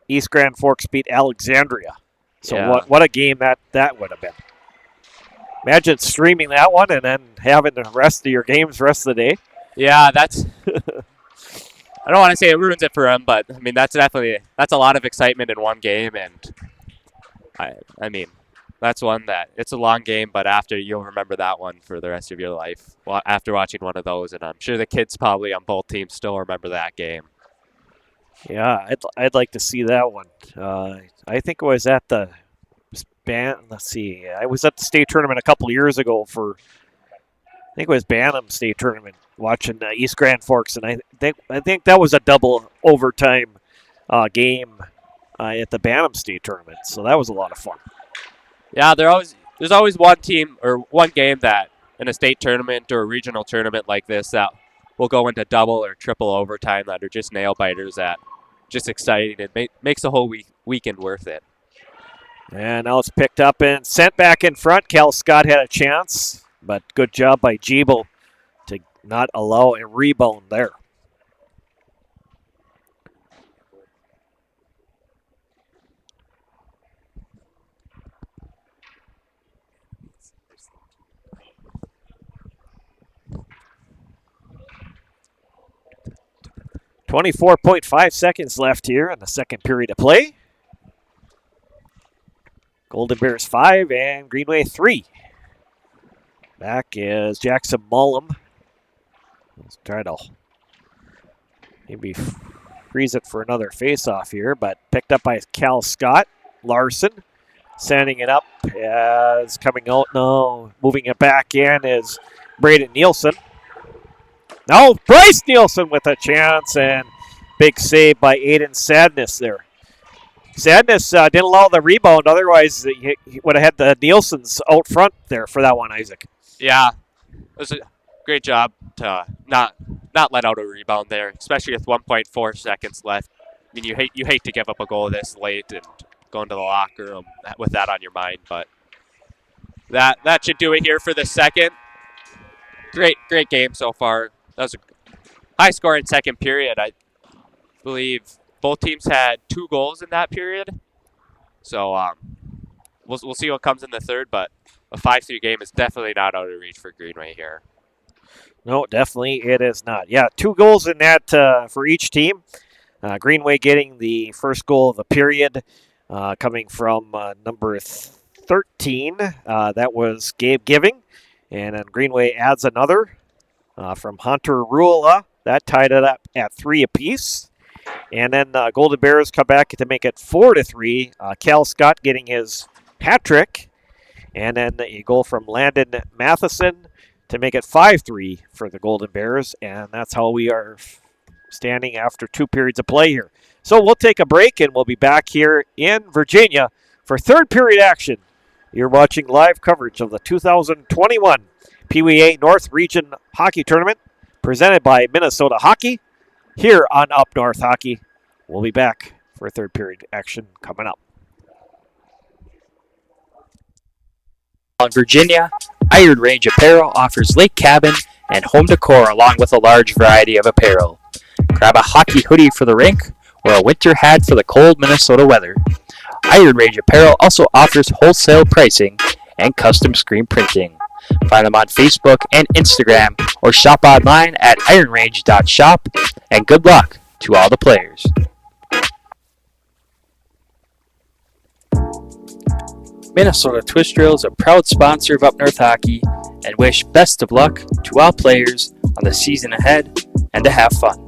East Grand Forks beat Alexandria. So Yeah. what a game that would have been. Imagine streaming that one and then having the rest of your games rest of the day. Yeah, that's. I don't want to say it ruins it for him, but I mean that's a lot of excitement in one game, and I mean that's one that it's a long game, but after you'll remember that one for the rest of your life. After watching one of those, and I'm sure the kids probably on both teams still remember that game. Yeah, I'd like to see that one. I think it was at the let's see. I was at the state tournament a couple years ago for. I think it was Bantam State Tournament, watching East Grand Forks, and I think that was a double overtime game at the Bantam State Tournament. So that was a lot of fun. Yeah, there's always one team or one game that in a state tournament or a regional tournament like this that will go into double or triple overtime that are just nail biters, that just exciting. It makes the whole weekend worth it. And now it's picked up and sent back in front. Cal Scott had a chance, but good job by Jibo to not allow a rebound there. .5 seconds left here in the second period of play. Golden Bears 5 and Greenway 3. Back is Jackson Mullum. Let's try to maybe freeze it for another face-off here, but picked up by Cal Scott. Larson Sending it up as coming out now. Moving it back in is Braden Nielsen. Now Bryce Nielsen with a chance and big save by Aiden Sadness there. Sadness didn't allow the rebound. Otherwise, he would have had the Nielsen's out front there for that one, Isaac. Yeah, it was a great job to not let out a rebound there, especially with 1.4 seconds left. I mean, you hate to give up a goal this late and go into the locker room with that on your mind, but that should do it here for the second. Great game so far. That was a high scoring second period. I believe both teams had 2 goals in that period. So we'll see what comes in the third, but a 5-3 game is definitely not out of reach for Greenway here. No, definitely it is not. Yeah, 2 goals in that for each team. Greenway getting the first goal of the period, coming from number 13. That was Gabe Giving. And then Greenway adds another from Hunter Rula. That tied it up at 3 apiece. And then Golden Bears come back to make it 4-3. Cal Scott getting his hat trick. And then a goal from Landon Matheson to make it 5-3 for the Golden Bears. And that's how we are standing after 2 periods of play here. So we'll take a break and we'll be back here in Virginia for third period action. You're watching live coverage of the 2021 Peewee A North Region Hockey Tournament presented by Minnesota Hockey here on Up North Hockey. We'll be back for third period action coming up. In Virginia, Iron Range Apparel offers lake cabin and home decor along with a large variety of apparel. Grab a hockey hoodie for the rink or a winter hat for the cold Minnesota weather. Iron Range Apparel also offers wholesale pricing and custom screen printing. Find them on Facebook and Instagram or shop online at ironrange.shop, and good luck to all the players. Minnesota Twist Drill is a proud sponsor of Up North Hockey and wish best of luck to all players on the season ahead and to have fun.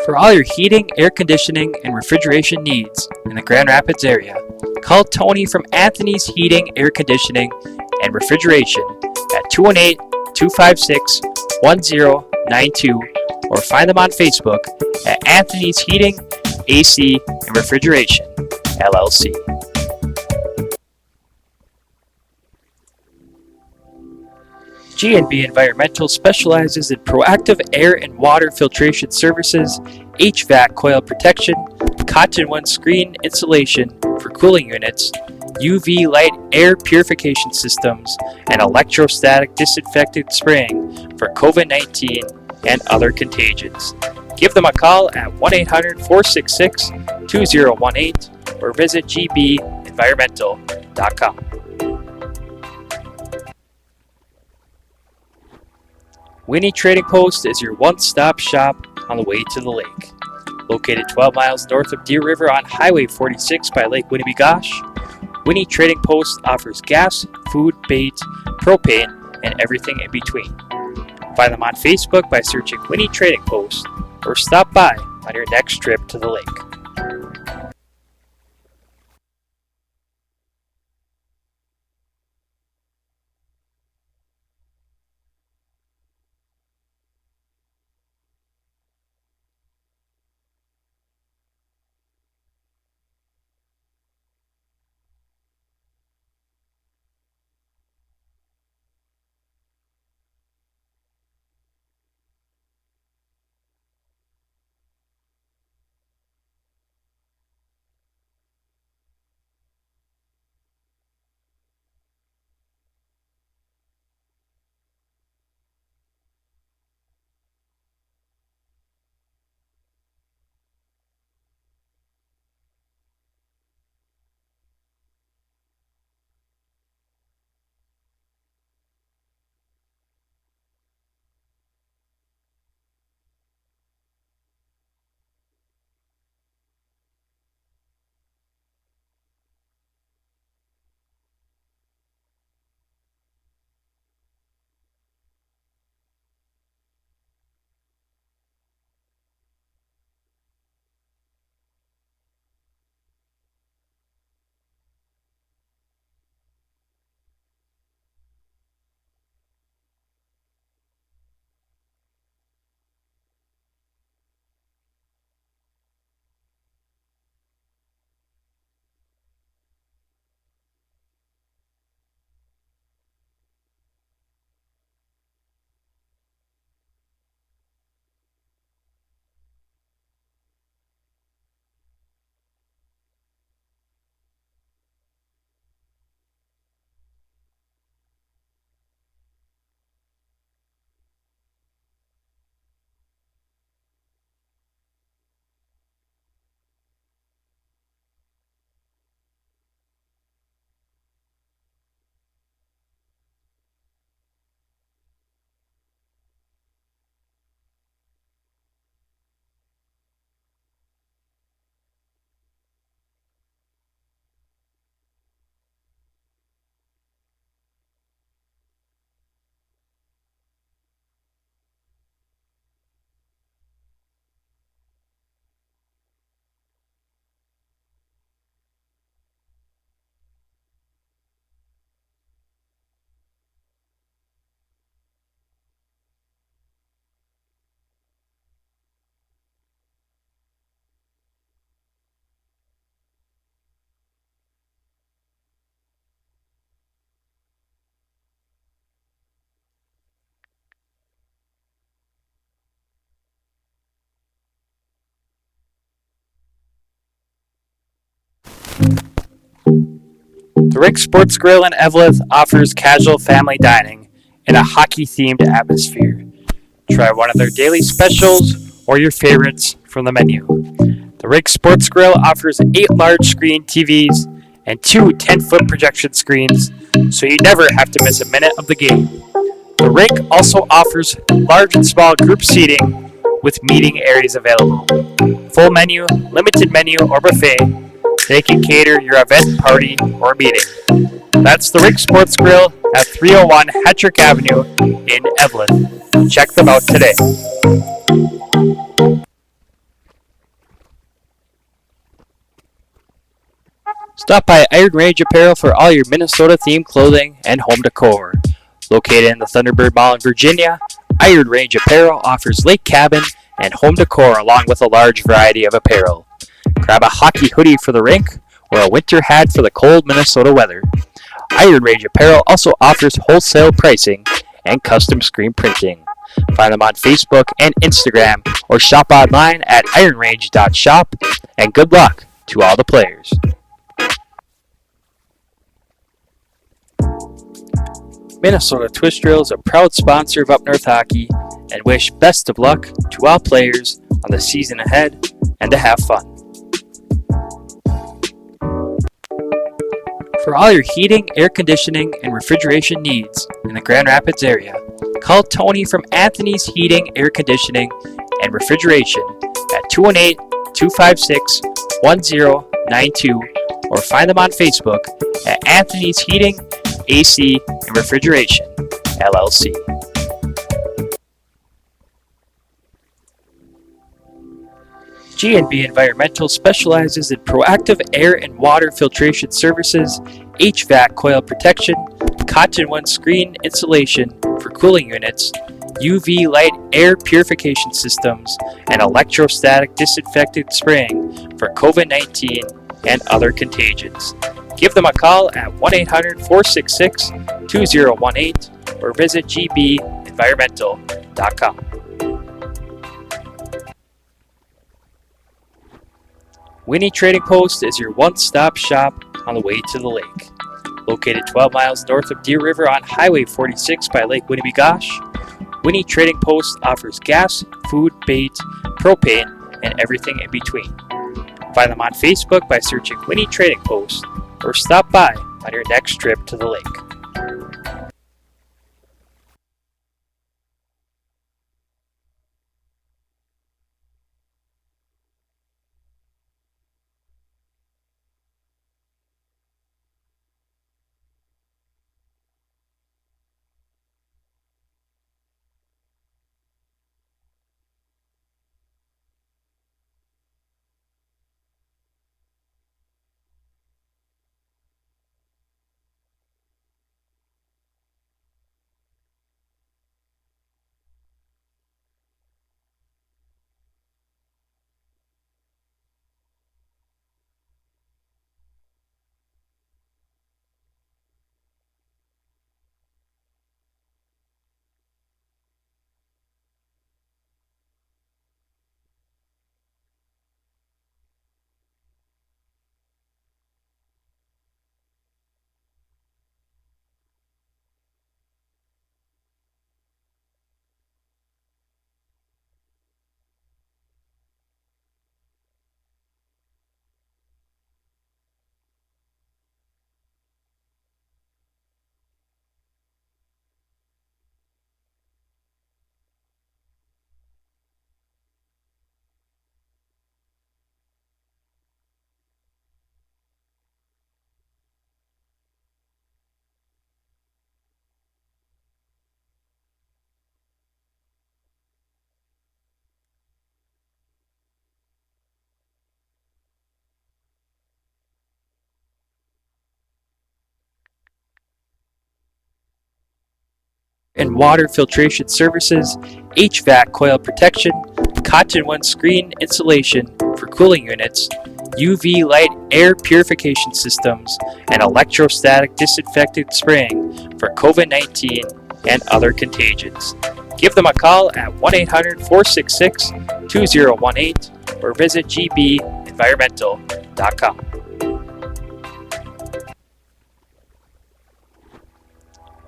For all your heating, air conditioning, and refrigeration needs in the Grand Rapids area, call Tony from Anthony's Heating, Air Conditioning, and Refrigeration at 218-256-1092 or find them on Facebook at Anthony's Heating, AC, and Refrigeration, LLC. G&B Environmental specializes in proactive air and water filtration services, HVAC coil protection, cotton screen insulation for cooling units, UV light air purification systems, and electrostatic disinfectant spraying for COVID-19 and other contagions. Give them a call at 1-800-466-2018 or visit gbenvironmental.com. Winnie Trading Post is your one-stop shop on the way to the lake. Located 12 miles north of Deer River on Highway 46 by Lake Winnebagosh, Winnie Trading Post offers gas, food, bait, propane, and everything in between. Find them on Facebook by searching Winnie Trading Post or stop by on your next trip to the lake. The Rink Sports Grill in Eveleth offers casual family dining in a hockey-themed atmosphere. Try one of their daily specials or your favorites from the menu. The Rink Sports Grill offers 8 large-screen TVs and 2 10-foot projection screens, so you never have to miss a minute of the game. The Rink also offers large and small group seating with meeting areas available. Full menu, limited menu, or buffet, they can cater your event, party, or meeting. That's the Rink Sports Grill at 301 Hattrick Avenue in Eveleth. Check them out today. Stop by Iron Range Apparel for all your Minnesota-themed clothing and home decor. Located in the Thunderbird Mall in Virginia, Iron Range Apparel offers lake cabin and home decor along with a large variety of apparel. Grab a hockey hoodie for the rink or a winter hat for the cold Minnesota weather. Iron Range Apparel also offers wholesale pricing and custom screen printing. Find them on Facebook and Instagram or shop online at ironrange.shop, and good luck to all the players. Minnesota Twist Drill is a proud sponsor of Up North Hockey and wish best of luck to all players on the season ahead and to have fun. For all your heating, air conditioning, and refrigeration needs in the Grand Rapids area, call Tony from Anthony's Heating, Air Conditioning, and Refrigeration at 218-256-1092 or find them on Facebook at Anthony's Heating, AC, and Refrigeration, LLC. G&B Environmental specializes in proactive air and water filtration services, HVAC coil protection, cottonwood screen insulation for cooling units, UV light air purification systems, and electrostatic disinfectant spraying for COVID-19 and other contagions. Give them a call at 1-800-466-2018 or visit gbenvironmental.com. Winnie Trading Post is your one-stop shop on the way to the lake. Located 12 miles north of Deer River on Highway 46 by Lake Winnebagosh, Winnie Trading Post offers gas, food, bait, propane, and everything in between. Find them on Facebook by searching Winnie Trading Post or stop by on your next trip to the lake. And water filtration services, HVAC coil protection, cottonwood screen insulation for cooling units, UV light air purification systems, and electrostatic disinfectant spraying for COVID-19 and other contagions. Give them a call at 1-800-466-2018 or visit gbenvironmental.com.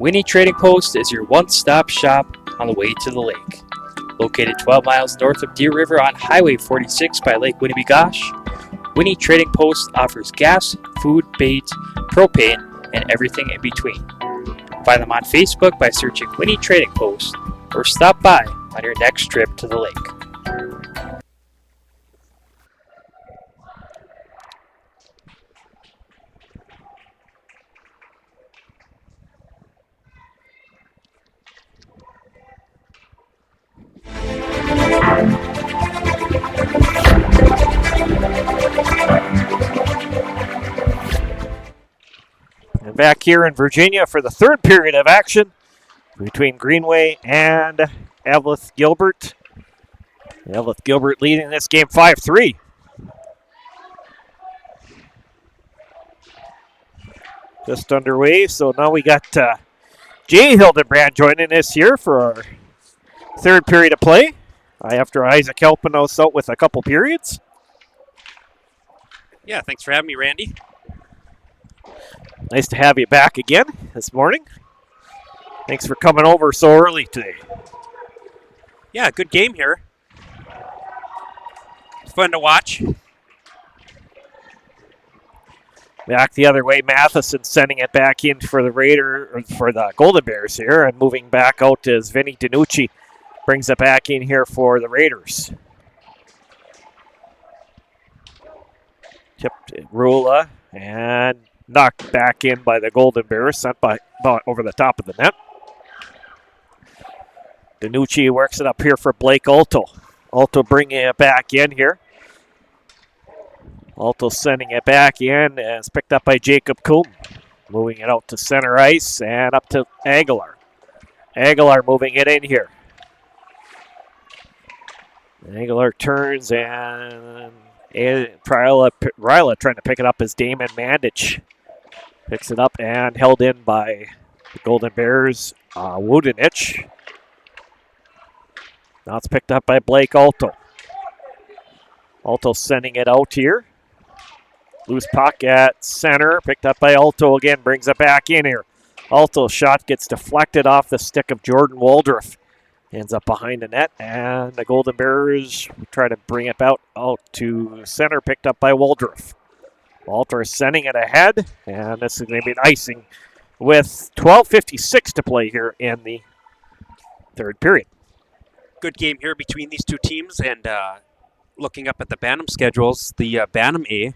Winnie Trading Post is your one-stop shop on the way to the lake. Located 12 miles north of Deer River on Highway 46 by Lake Winnebagosh, Winnie Trading Post offers gas, food, bait, propane, and everything in between. Find them on Facebook by searching Winnie Trading Post or stop by on your next trip to the lake. And back here in Virginia for the third period of action between Greenway and Eveleth-Gilbert. Eveleth-Gilbert leading this game 5-3. Just underway, so now we got Jay Hildebrand joining us here for our third period of play after Isaac helping us out with a couple periods. Yeah, thanks for having me, Randy. Nice to have you back again this morning. Thanks for coming over so early today. Yeah, good game here. It's fun to watch. Back the other way, Matheson sending it back in for the Golden Bears here, and moving back out is Vinny DiNucci. Brings it back in here for the Raiders. Tipped Rula and knocked back in by the Golden Bears, sent by over the top of the net. DiNucci works it up here for Blake Alto. Alto bringing it back in here. Alto sending it back in, and it's picked up by Jacob Coombe. Moving it out to center ice and up to Aguilar. Aguilar moving it in here. Aguilar turns, and Ryla trying to pick it up as Damon Mandich. Picks it up and held in by the Golden Bears, Wudenich. Now it's picked up by Blake Alto. Alto sending it out here. Loose puck at center, picked up by Alto again, brings it back in here. Alto's shot gets deflected off the stick of Jordan Waldrop. Ends up behind the net, and the Golden Bears try to bring it out to center, picked up by Waldrop. Waldrop sending it ahead, and this is going to be an icing with 12:56 to play here in the third period. Good game here between these two teams, and looking up at the Bantam schedules, the Bantam A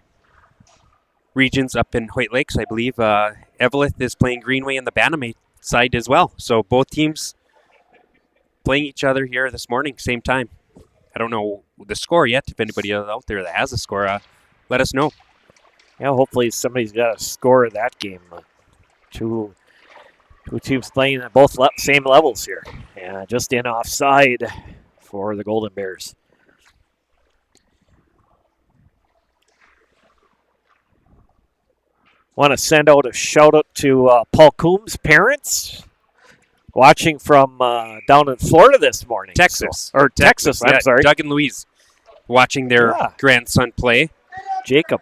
regions up in Hoyt Lakes, I believe, Eveleth is playing Greenway in the Bantam A side as well. So both teams playing each other here this morning, same time. I don't know the score yet. If anybody out there that has a score, let us know. Yeah, hopefully somebody's got a score of that game. Two teams playing at both same levels here. And just in offside for the Golden Bears. Want to send out a shout out to Paul Coombs' parents watching from down in Florida this morning. Texas. Texas, I'm sorry. Doug and Louise watching their grandson play. Jacob.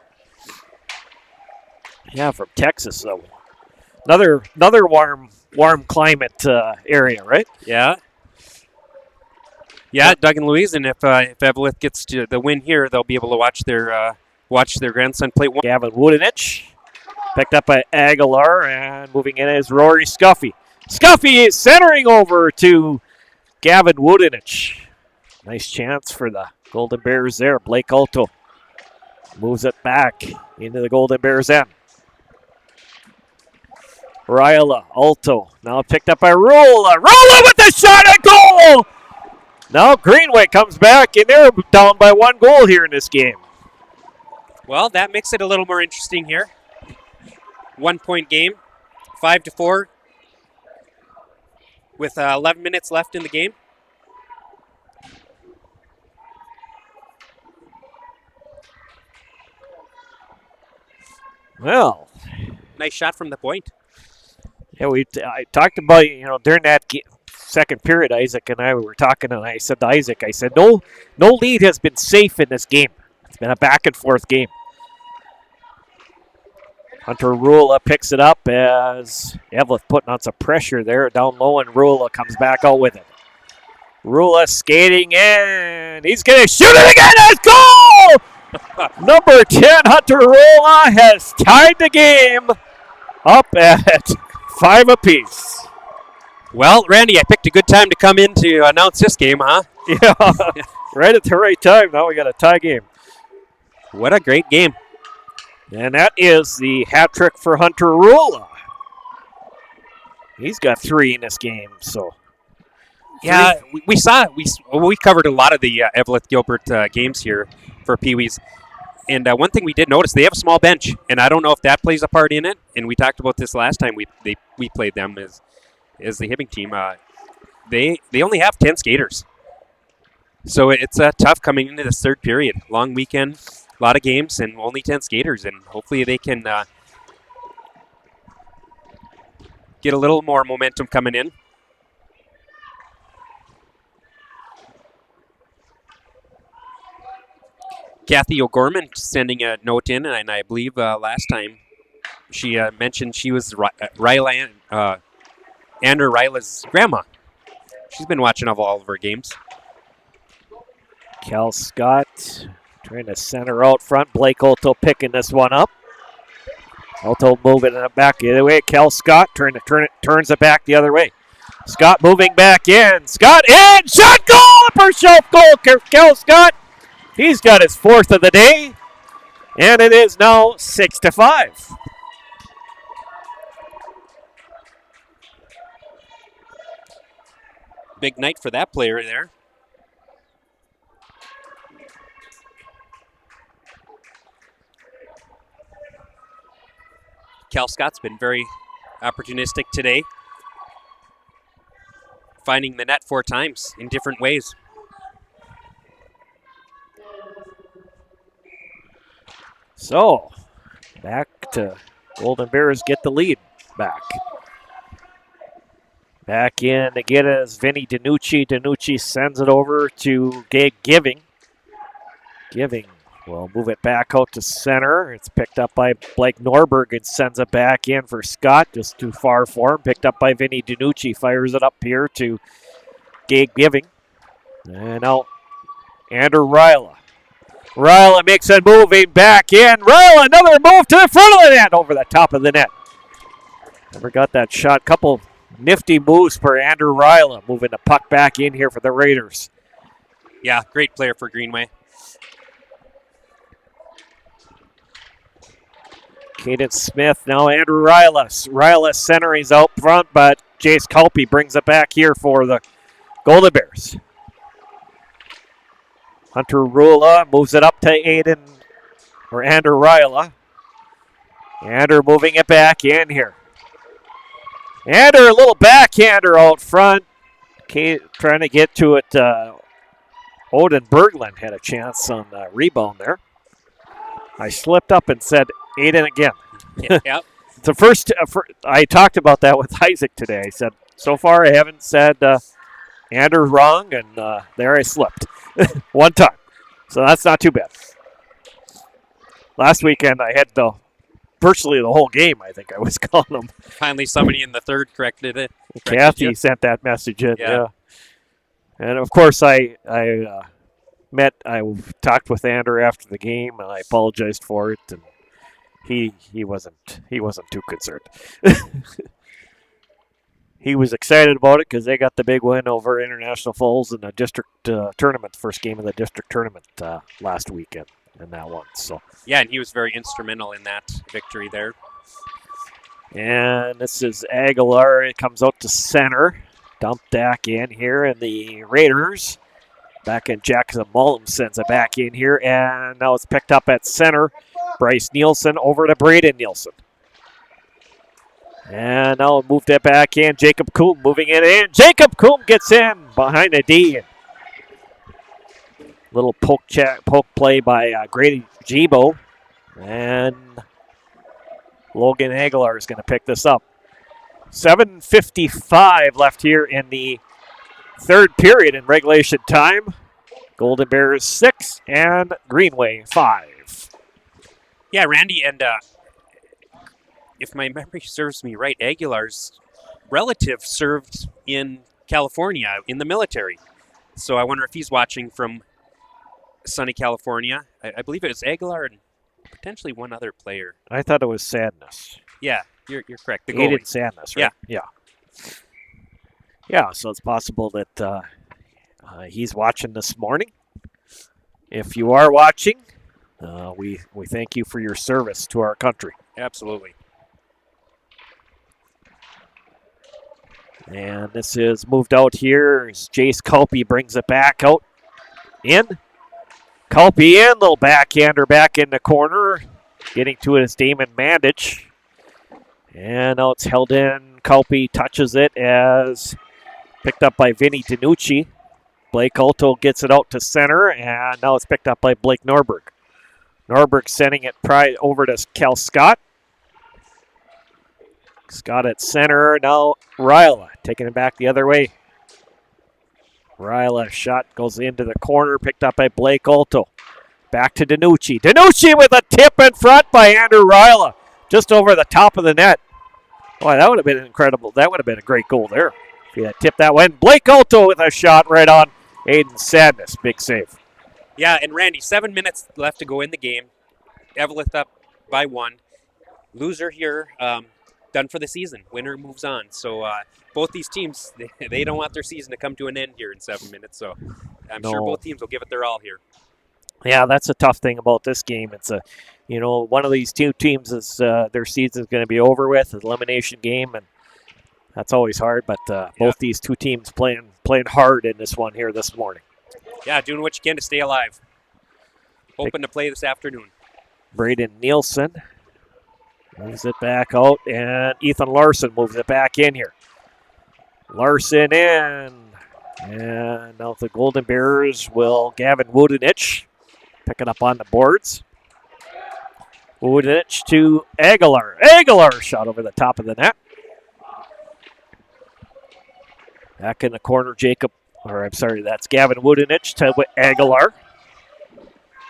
Yeah, from Texas. So another warm climate area, right? Yeah. Yeah, Doug and Louise, and if Eveleth gets to the win here, they'll be able to watch their grandson play. Gavin Wudenich. Picked up by Aguilar, and moving in is Rory Scuffy. Scuffy is centering over to Gavin Wudenich. Nice chance for the Golden Bears there. Blake Alto moves it back into the Golden Bears end. Ryla, Alto, now picked up by Rula. Rula with the shot at goal! Now Greenway comes back, and they're down by 1 goal here in this game. Well, that makes it a little more interesting here. 1 point game, 5-4, with 11 minutes left in the game. Well, nice shot from the point. Yeah, I talked about, during that second period, Isaac and I were talking, and I said to Isaac, no lead has been safe in this game. It's been a back and forth game. Hunter Rula picks it up as Eveleth putting on some pressure there. Down low, and Rula comes back out with it. Rula skating in. He's going to shoot it again. It's goal! Number 10, Hunter Rula, has tied the game up at 5 apiece. Well, Randy, I picked a good time to come in to announce this game, huh? Yeah, right at the right time. Now we got a tie game. What a great game. And that is the hat trick for Hunter Rula. He's got 3 in this game, so. Yeah, we covered a lot of the Eveleth-Gilbert games here for Peewees. And one thing we did notice, they have a small bench, and I don't know if that plays a part in it. And we talked about this last time we played them as the Hibbing team. They only have 10 skaters. So it's tough coming into this third period. Long weekend. A lot of games and only 10 skaters, and hopefully they can get a little more momentum coming in. Kathy O'Gorman sending a note in, and I believe last time she mentioned she was Andrew Ryla's grandma. She's been watching all of her games. Cal Scott trying to center out front. Blake Otto picking this one up. Otto moving it back the other way. Cal Scott turns it back the other way. Scott moving back in. Scott in! Shot goal! Upper shelf goal! Cal Scott. He's got his 4th of the day. And it is now 6-5. Big night for that player there. Cal Scott's been very opportunistic today, finding the net 4 times in different ways. So, back to Golden Bears get the lead back. Back in to get it is Vinny DiNucci. DiNucci sends it over to Giving. Giving will move it back out to center. It's picked up by Blake Norberg and sends it back in for Scott. Just too far for him. Picked up by Vinny DiNucci. Fires it up here to Giving. And now Andrew Ryla. Ryla makes it moving back in. Ryla, another move to the front of the net, over the top of the net. Never got that shot. Couple nifty moves for Andrew Ryla, moving the puck back in here for the Raiders. Yeah, great player for Greenway. Caden Smith, now Andrew Ryla. Ryla centering out front, but Jace Culpey brings it back here for the Golden Bears. Hunter Rula moves it up to Andrew Ryla. Andrew moving it back in here. Andrew, a little backhander out front. Trying to get to it. Odin Berglund had a chance on the rebound there. I slipped up and said Aiden again. Yep. The first, I talked about that with Isaac today. I said, so far I haven't said Andrew wrong, and there I slipped. One time. So that's not too bad. Last weekend I had virtually the whole game, I think I was calling them. Finally somebody in the third corrected it. Kathy sent that message in, yeah. And of course I talked with Andrew after the game, and I apologized for it, and he wasn't too concerned. He was excited about it because they got the big win over International Falls in the district tournament, first game of the district tournament last weekend in that one. So yeah, and he was very instrumental in that victory there. And this is Aguilar. It comes out to center. Dumped back in here, and the Raiders back in. Jackson Mullum sends it back in here, and now it's picked up at center. Bryce Nielsen over to Braden Nielsen. And now moved it back in. Jacob Coombe moving it in. Jacob Coombe gets in behind the D. Little poke play by Grady Gibo. And Logan Aguilar is going to pick this up. 7:55 left here in the third period in regulation time. Golden Bears 6 and Greenway 5. Yeah, Randy, and if my memory serves me right, Aguilar's relative served in California in the military. So I wonder if he's watching from sunny California. I believe it was Aguilar and potentially one other player. I thought it was Sadness. Yeah, you're correct. The goalie. Aiden Sadness, right? Yeah. Yeah, so it's possible that he's watching this morning. If you are watching, we thank you for your service to our country. Absolutely. And this is moved out here as Jace Culpey brings it back out in. Culpey in, little backhander back in the corner. Getting to it is Damon Mandich. And now it's held in. Culpey touches it as picked up by Vinny DiNucci. Blake Alto gets it out to center, and now it's picked up by Blake Norberg. Norberg sending it over to Cal Scott. Scott at center. Now Ryla taking it back the other way. Ryla shot goes into the corner, picked up by Blake Alto. Back to DiNucci. DiNucci with a tip in front by Andrew Ryla. Just over the top of the net. Boy, that would have been incredible. That would have been a great goal there. If he had tipped that way. Blake Alto with a shot right on Aiden Sadness. Big save. Yeah, and Randy, 7 minutes left to go in the game. Eveleth up by 1. Loser here, done for the season. Winner moves on. So both these teams, they don't want their season to come to an end here in 7 minutes. So I'm sure both teams will give it their all here. Yeah, that's a tough thing about this game. It's one of these two teams is their season is going to be over with, an elimination game, and that's always hard. But both these two teams playing hard in this one here this morning. Yeah, doing what you can to stay alive. Hoping to play this afternoon. Braden Nielsen moves it back out, and Ethan Larson moves it back in here. Larson in, and now the Golden Bears will Gavin Wudenich pick it up on the boards. Wudenich to Aguilar. Aguilar shot over the top of the net. Back in the corner, that's Gavin Wudenich to Aguilar.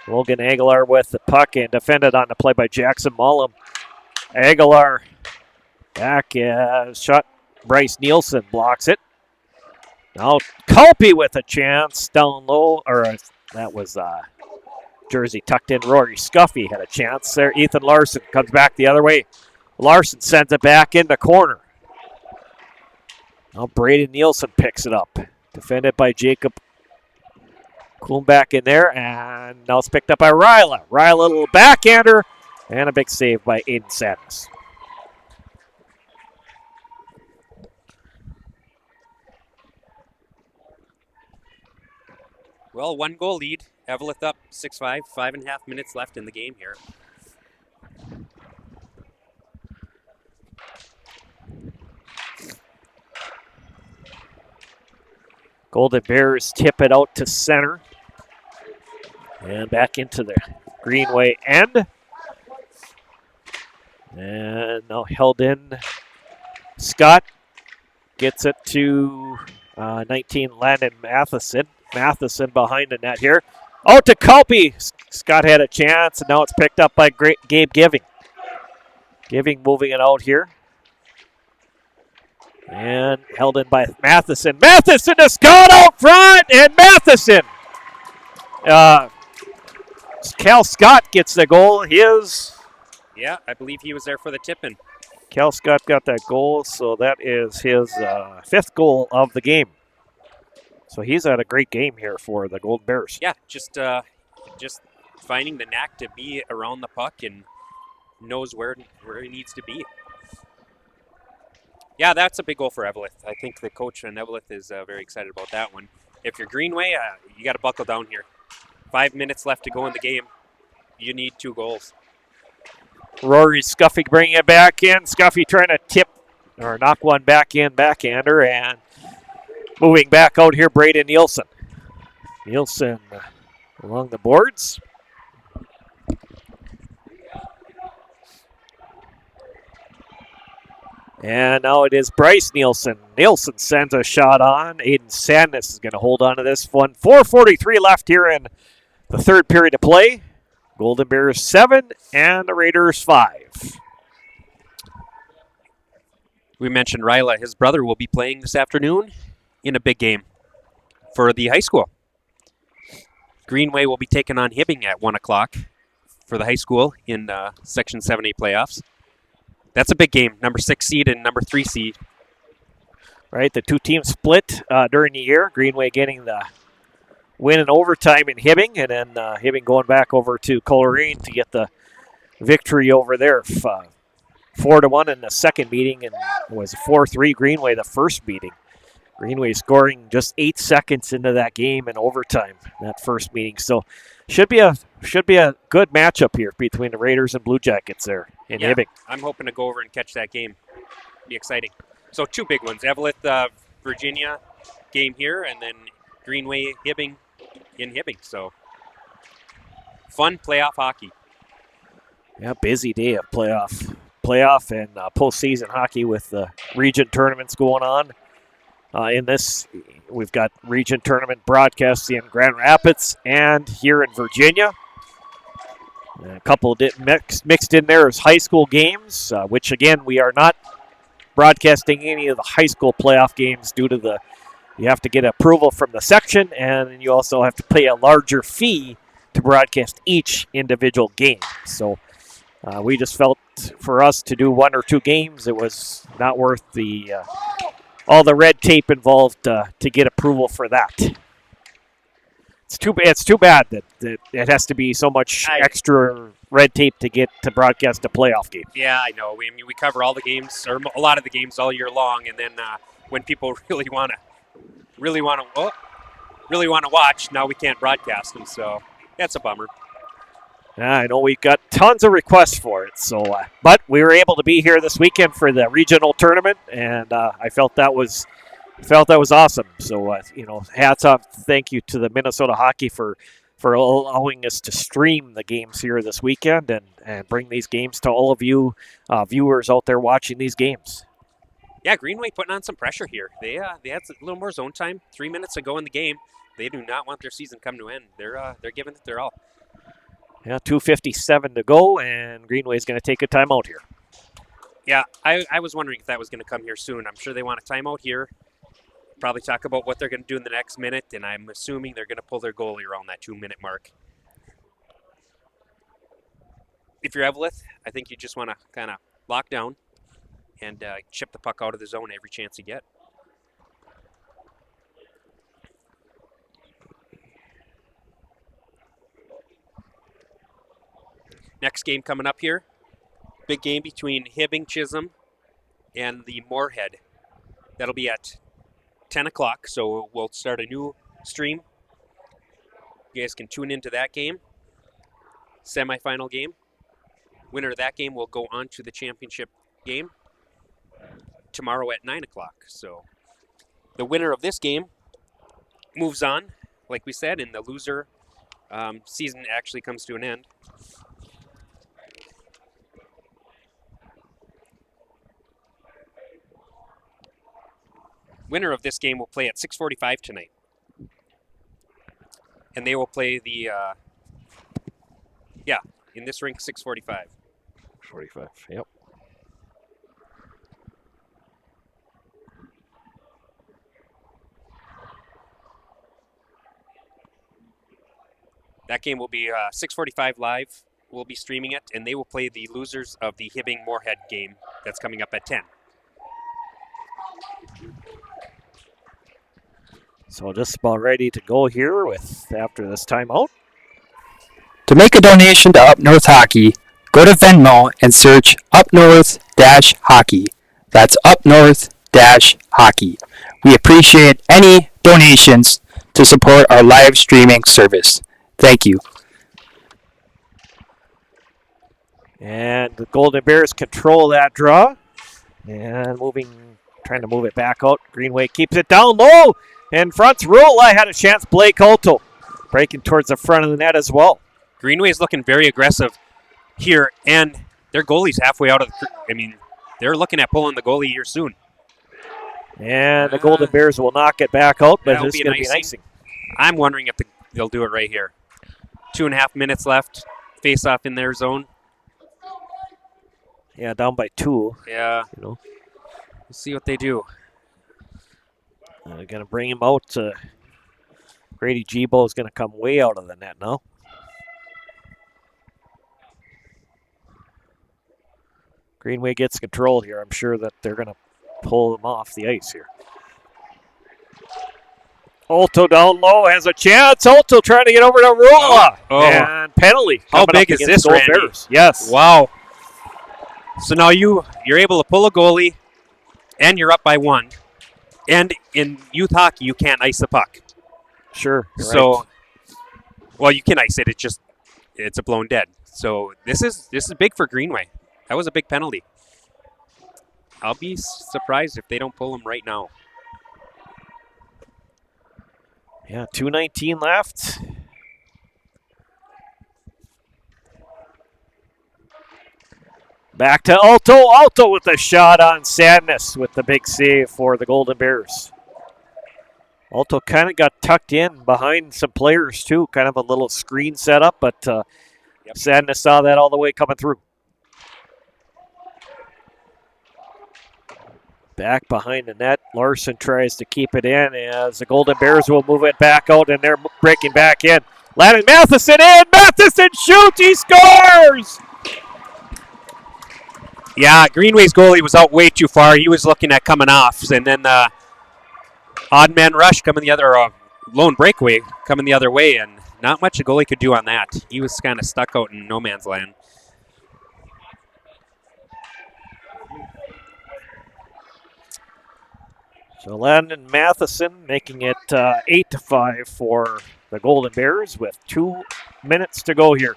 Logan Aguilar with the puck and defended on the play by Jackson Mullum. Aguilar back, shot. Bryce Nielsen blocks it. Now Culpey with a chance down low, that was jersey tucked in. Rory Scuffy had a chance there. Ethan Larson comes back the other way. Larson sends it back in the corner. Now Braden Nielsen picks it up. Defended by Jacob Kuhn back in there, and now it's picked up by Ryla. Ryla, a little backhander, and a big save by Aiden Sadness. Well, 1 goal lead. Eveleth up 6-5, 5.5 minutes left in the game here. Golden Bears tip it out to center. And back into the Greenway end. And now held in. Scott gets it to 19 Landon Matheson. Matheson behind the net here. Out to Culpey. Scott had a chance, and now it's picked up by Gabe Giving. Giving moving it out here. And held in by Matheson. Matheson to Scott out front, and Matheson. Cal Scott gets the goal. Yeah, I believe he was there for the tip-in. Cal Scott got that goal, so that is his 5th goal of the game. So he's had a great game here for the Golden Bears. Yeah, just finding the knack to be around the puck and knows where he needs to be. Yeah, that's a big goal for Eveleth. I think the coach on Eveleth is very excited about that one. If you're Greenway, you got to buckle down here. 5 minutes left to go in the game. You need 2 goals. Rory Scuffy bringing it back in. Scuffy trying to tip or knock one back in, backhander, and moving back out here, Braden Nielsen. Nielsen along the boards. And now it is Bryce Nielsen. Nielsen sends a shot on. Aiden Sadness is going to hold on to this one. 4:43 left here in the 3rd period of play. Golden Bears 7 and the Raiders 5. We mentioned Ryla. His brother will be playing this afternoon in a big game for the high school. Greenway will be taking on Hibbing at 1 o'clock for the high school in Section 7A playoffs. That's a big game, number 6 seed and number 3 seed. Right, the two teams split during the year. Greenway getting the win in overtime in Hibbing, and then Hibbing going back over to Coleraine to get the victory over there. 4-1 in the second meeting, and it was 4-3 Greenway the first meeting. Greenway scoring just 8 seconds into that game in overtime, that first meeting. So should be a good matchup here between the Raiders and Blue Jackets there in Hibbing. I'm hoping to go over and catch that game. Be exciting. So 2 big ones, Eveleth, Virginia game here, and then Greenway Hibbing in Hibbing. So fun playoff hockey. Yeah, busy day of playoff and postseason hockey with the region tournaments going on. In this, we've got region tournament broadcasts in Grand Rapids and here in Virginia. A couple mixed in there is high school games, which again we are not broadcasting any of the high school playoff games due to you have to get approval from the section, and you also have to pay a larger fee to broadcast each individual game. So we just felt for us to do 1 or 2 games, it was not worth all the red tape involved to get approval for that. It's too bad that it has to be so much extra red tape to get to broadcast a playoff game. Yeah, I know. We cover all the games, or a lot of the games all year long, and then when people really want to watch, now we can't broadcast them. So that's a bummer. Yeah, I know we've got tons of requests for it. So, but we were able to be here this weekend for the regional tournament, and I felt that was awesome. So, hats off, thank you to the Minnesota Hockey for allowing us to stream the games here this weekend and bring these games to all of you viewers out there watching these games. Yeah, Greenway putting on some pressure here. They had a little more zone time. 3 minutes to go in the game. They do not want their season come to end. They're giving it their all. Yeah, 2:57 to go, and Greenway's going to take a timeout here. Yeah, I was wondering if that was going to come here soon. I'm sure they want a timeout here. Probably talk about what they're going to do in the next minute, and I'm assuming they're going to pull their goalie around that 2-minute mark. If you're Eveleth, I think you just want to kind of lock down and chip the puck out of the zone every chance you get. Next game coming up here, big game between Hibbing Chisholm and the Moorhead. That'll be at 10 o'clock, so we'll start a new stream. You guys can tune into that game, semifinal game. Winner of that game will go on to the championship game tomorrow at 9 o'clock. So the winner of this game moves on, like we said, and the loser season actually comes to an end. Winner of this game will play at 6:45 tonight. And they will play in this rink, 6:45. 45, yep. That game will be 6:45 live. We'll be streaming it, and they will play the losers of the Hibbing-Moorhead game that's coming up at 10. So just about ready to go here after this timeout. To make a donation to Up North Hockey, go to Venmo and search Up North-Hockey. That's Up North-Hockey. We appreciate any donations to support our live streaming service. Thank you. And the Golden Bears control that draw. And trying to move it back out. Greenway keeps it down low. And front's Rula had a chance. Blake Holto breaking towards the front of the net as well. Greenway's looking very aggressive here, and their goalie's halfway out of they're looking at pulling the goalie here soon. And the Golden Bears will knock it back out, but it's going to be an icing. I'm wondering if they'll do it right here. 2.5 minutes left. Face off in their zone. Yeah, down by 2. Yeah. Let's see what they do. They're going to bring him out. Grady Gibo is going to come way out of the net now. Greenway gets control here. I'm sure that they're going to pull him off the ice here. Alto down low has a chance. Alto trying to get over to Rula. Oh. And penalty. How coming big up is against this, Gold Randy? Bears. Yes. Wow. So now you're able to pull a goalie, and you're up by 1. And in youth hockey, you can't ice the puck. Sure. You're So, right. well, you can ice it. It's a blown dead. So this is big for Greenway. That was a big penalty. I'll be surprised if they don't pull him right now. Yeah, 2:19 left. Back to Alto. Alto with a shot on Sadness with the big save for the Golden Bears. Alto kind of got tucked in behind some players too. Kind of a little screen setup, but Sadness saw that all the way coming through. Back behind the net. Larson tries to keep it in as the Golden Bears will move it back out, and they're breaking back in. Landon Matheson in. Matheson shoots. He scores! Yeah, Greenway's goalie was out way too far. He was looking at coming off, and then odd man rush coming the other, lone breakaway coming the other way, and not much a goalie could do on that. He was kind of stuck out in no man's land. So Landon Matheson making it 8-5 for the Golden Bears with 2 minutes to go here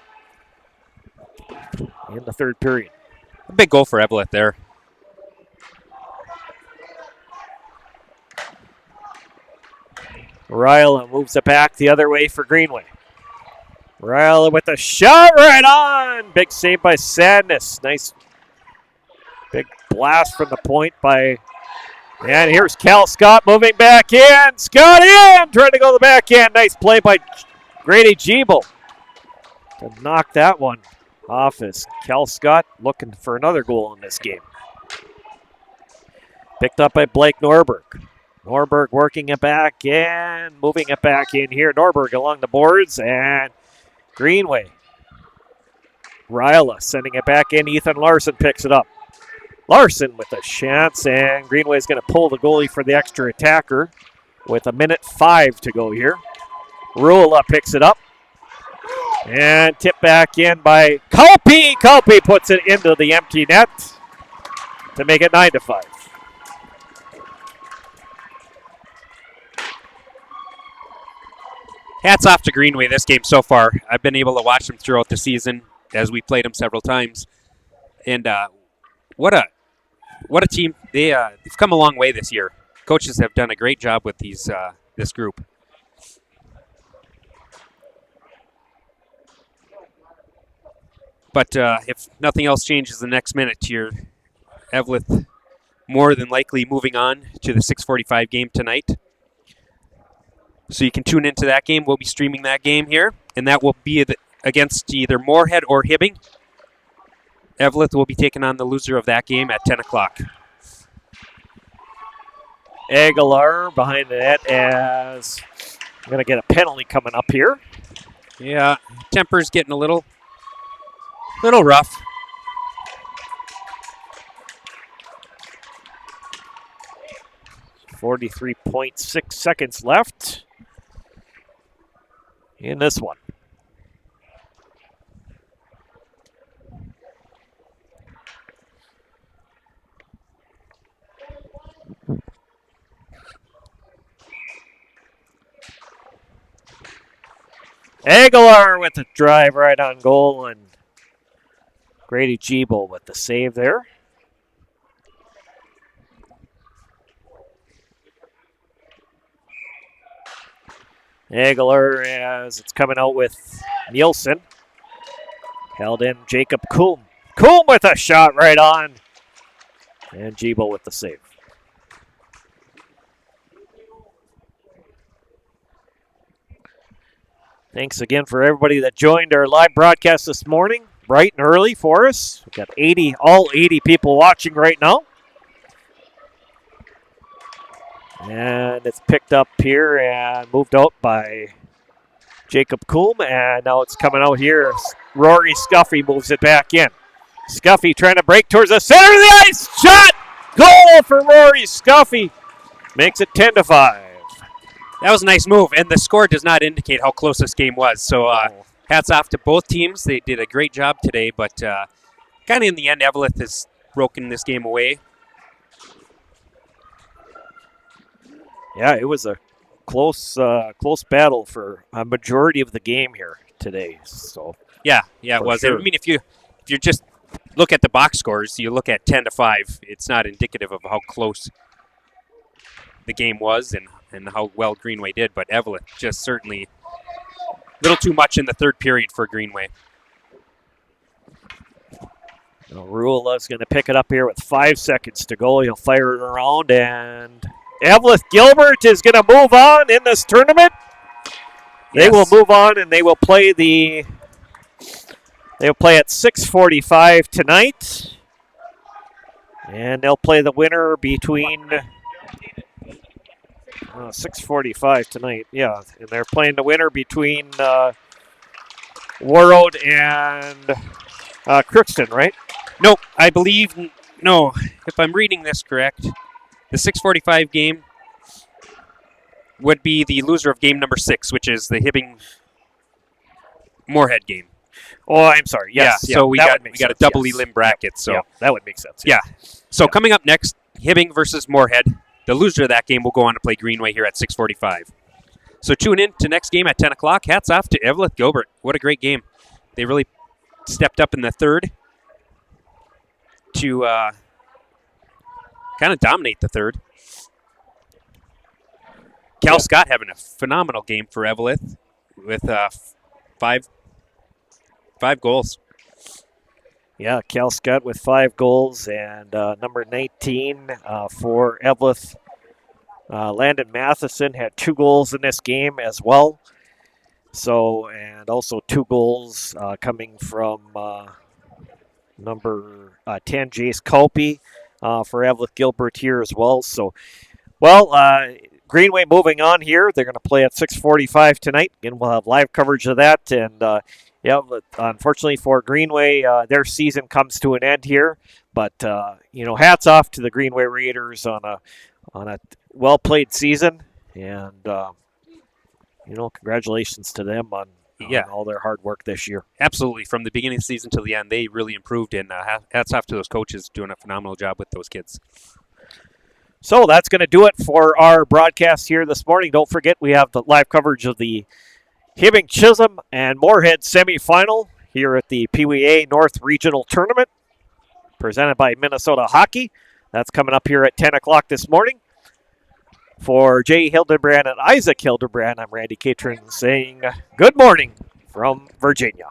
in the third period. A big goal for Eveleth there. Ryla moves it back the other way for Greenway. Ryla with a shot right on. Big save by Sadness. Nice big blast from the point by... And here's Cal Scott moving back in. Scott in! Trying to go to the back end. Nice play by Grady Gibo to knock that one off as Cal Scott looking for another goal in this game. Picked up by Blake Norberg. Norberg working it back and moving it back in here. Norberg along the boards and Greenway. Ryla sending it back in. Ethan Larson picks it up. Larson with a chance, and Greenway is going to pull the goalie for the extra attacker with 1:05 to go here. Rula picks it up and tipped back in by Culpy. Culpy puts it into the empty net to make it 9-5. Hats off to Greenway this game so far. I've been able to watch them throughout the season as we played them several times. And what a team. They've come a long way this year. Coaches have done a great job with this group. But if nothing else changes the next minute here, Eveleth more than likely moving on to the 6:45 game tonight. So you can tune into that game. We'll be streaming that game here, and that will be against either Moorhead or Hibbing. Eveleth will be taking on the loser of that game at 10 o'clock. Aguilar behind the net as I'm going to get a penalty coming up here. Yeah, temper's getting a little rough. .6 seconds left in this one. Aguilar with the drive right on goal, and Grady Gibo with the save there. Aguilar as it's coming out with Nielsen. Held in Jacob Coombe. Coombe with a shot right on. And Gibo with the save. Thanks again for everybody that joined our live broadcast this morning. Bright and early for us. We've got all 80 people watching right now. And it's picked up here and moved out by Jacob Coombe. And now it's coming out here. Rory Scuffy moves it back in. Scuffy trying to break towards the center of the ice. Shot! Goal for Rory Scuffy. Makes it 10-5. That was a nice move, and the score does not indicate how close this game was. So hats off to both teams. They did a great job today, but kind of in the end, Eveleth has broken this game away. Yeah, it was a close battle for a majority of the game here today. So Yeah, it For was. sure. I mean, if you just look at the box scores, you look at 10-5. It's not indicative of how close the game was and how well Greenway did. But Eveleth just certainly a little too much in the third period for Greenway. Ruela's going to pick it up here with 5 seconds to go. He'll fire it around, and Eveleth-Gilbert is going to move on in this tournament. They Yes. will move on, and they will play at 6:45 tonight, and they'll play the winner between 6:45 tonight. Yeah, and they're playing the winner between Warroad and Crookston, right? Nope, I believe, no, if I'm reading this correct, the 6:45 game would be the loser of game number 6, which is the Hibbing-Moorhead game. Oh, I'm sorry. Yes. So we that got would make a sense, double yes. elim bracket. So Yeah, that would make sense. Yeah. So coming up next, Hibbing versus Moorhead. The loser of that game will go on to play Greenway here at 6:45. So tune in to next game at 10 o'clock. Hats off to Eveleth-Gilbert. What a great game. They really stepped up in the third to kind of dominate the third. Cal Scott having a phenomenal game for Eveleth with five goals. Yeah, Cal Scott with 5 goals, and number 19 for Eveleth, Landon Matheson had 2 goals in this game as well. So, and also 2 goals coming from number 10, Jace Culpey, for Eveleth-Gilbert here as well. So, well, Greenway moving on here. They're going to play at 6:45 tonight. Again, we'll have live coverage of that. And, yeah, but unfortunately for Greenway, their season comes to an end here. But, hats off to the Greenway Raiders on a well-played season. And, congratulations to them on all their hard work this year. Absolutely. From the beginning of the season till the end, they really improved. And hats off to those coaches doing a phenomenal job with those kids. So that's going to do it for our broadcast here this morning. Don't forget, we have the live coverage of the Hibbing Chisholm and Moorhead semifinal here at the Peewee A North Regional Tournament, presented by Minnesota Hockey. That's coming up here at 10 o'clock this morning. For Jay Hildebrand and Isaac Hildebrand, I'm Randy Catron saying good morning from Virginia.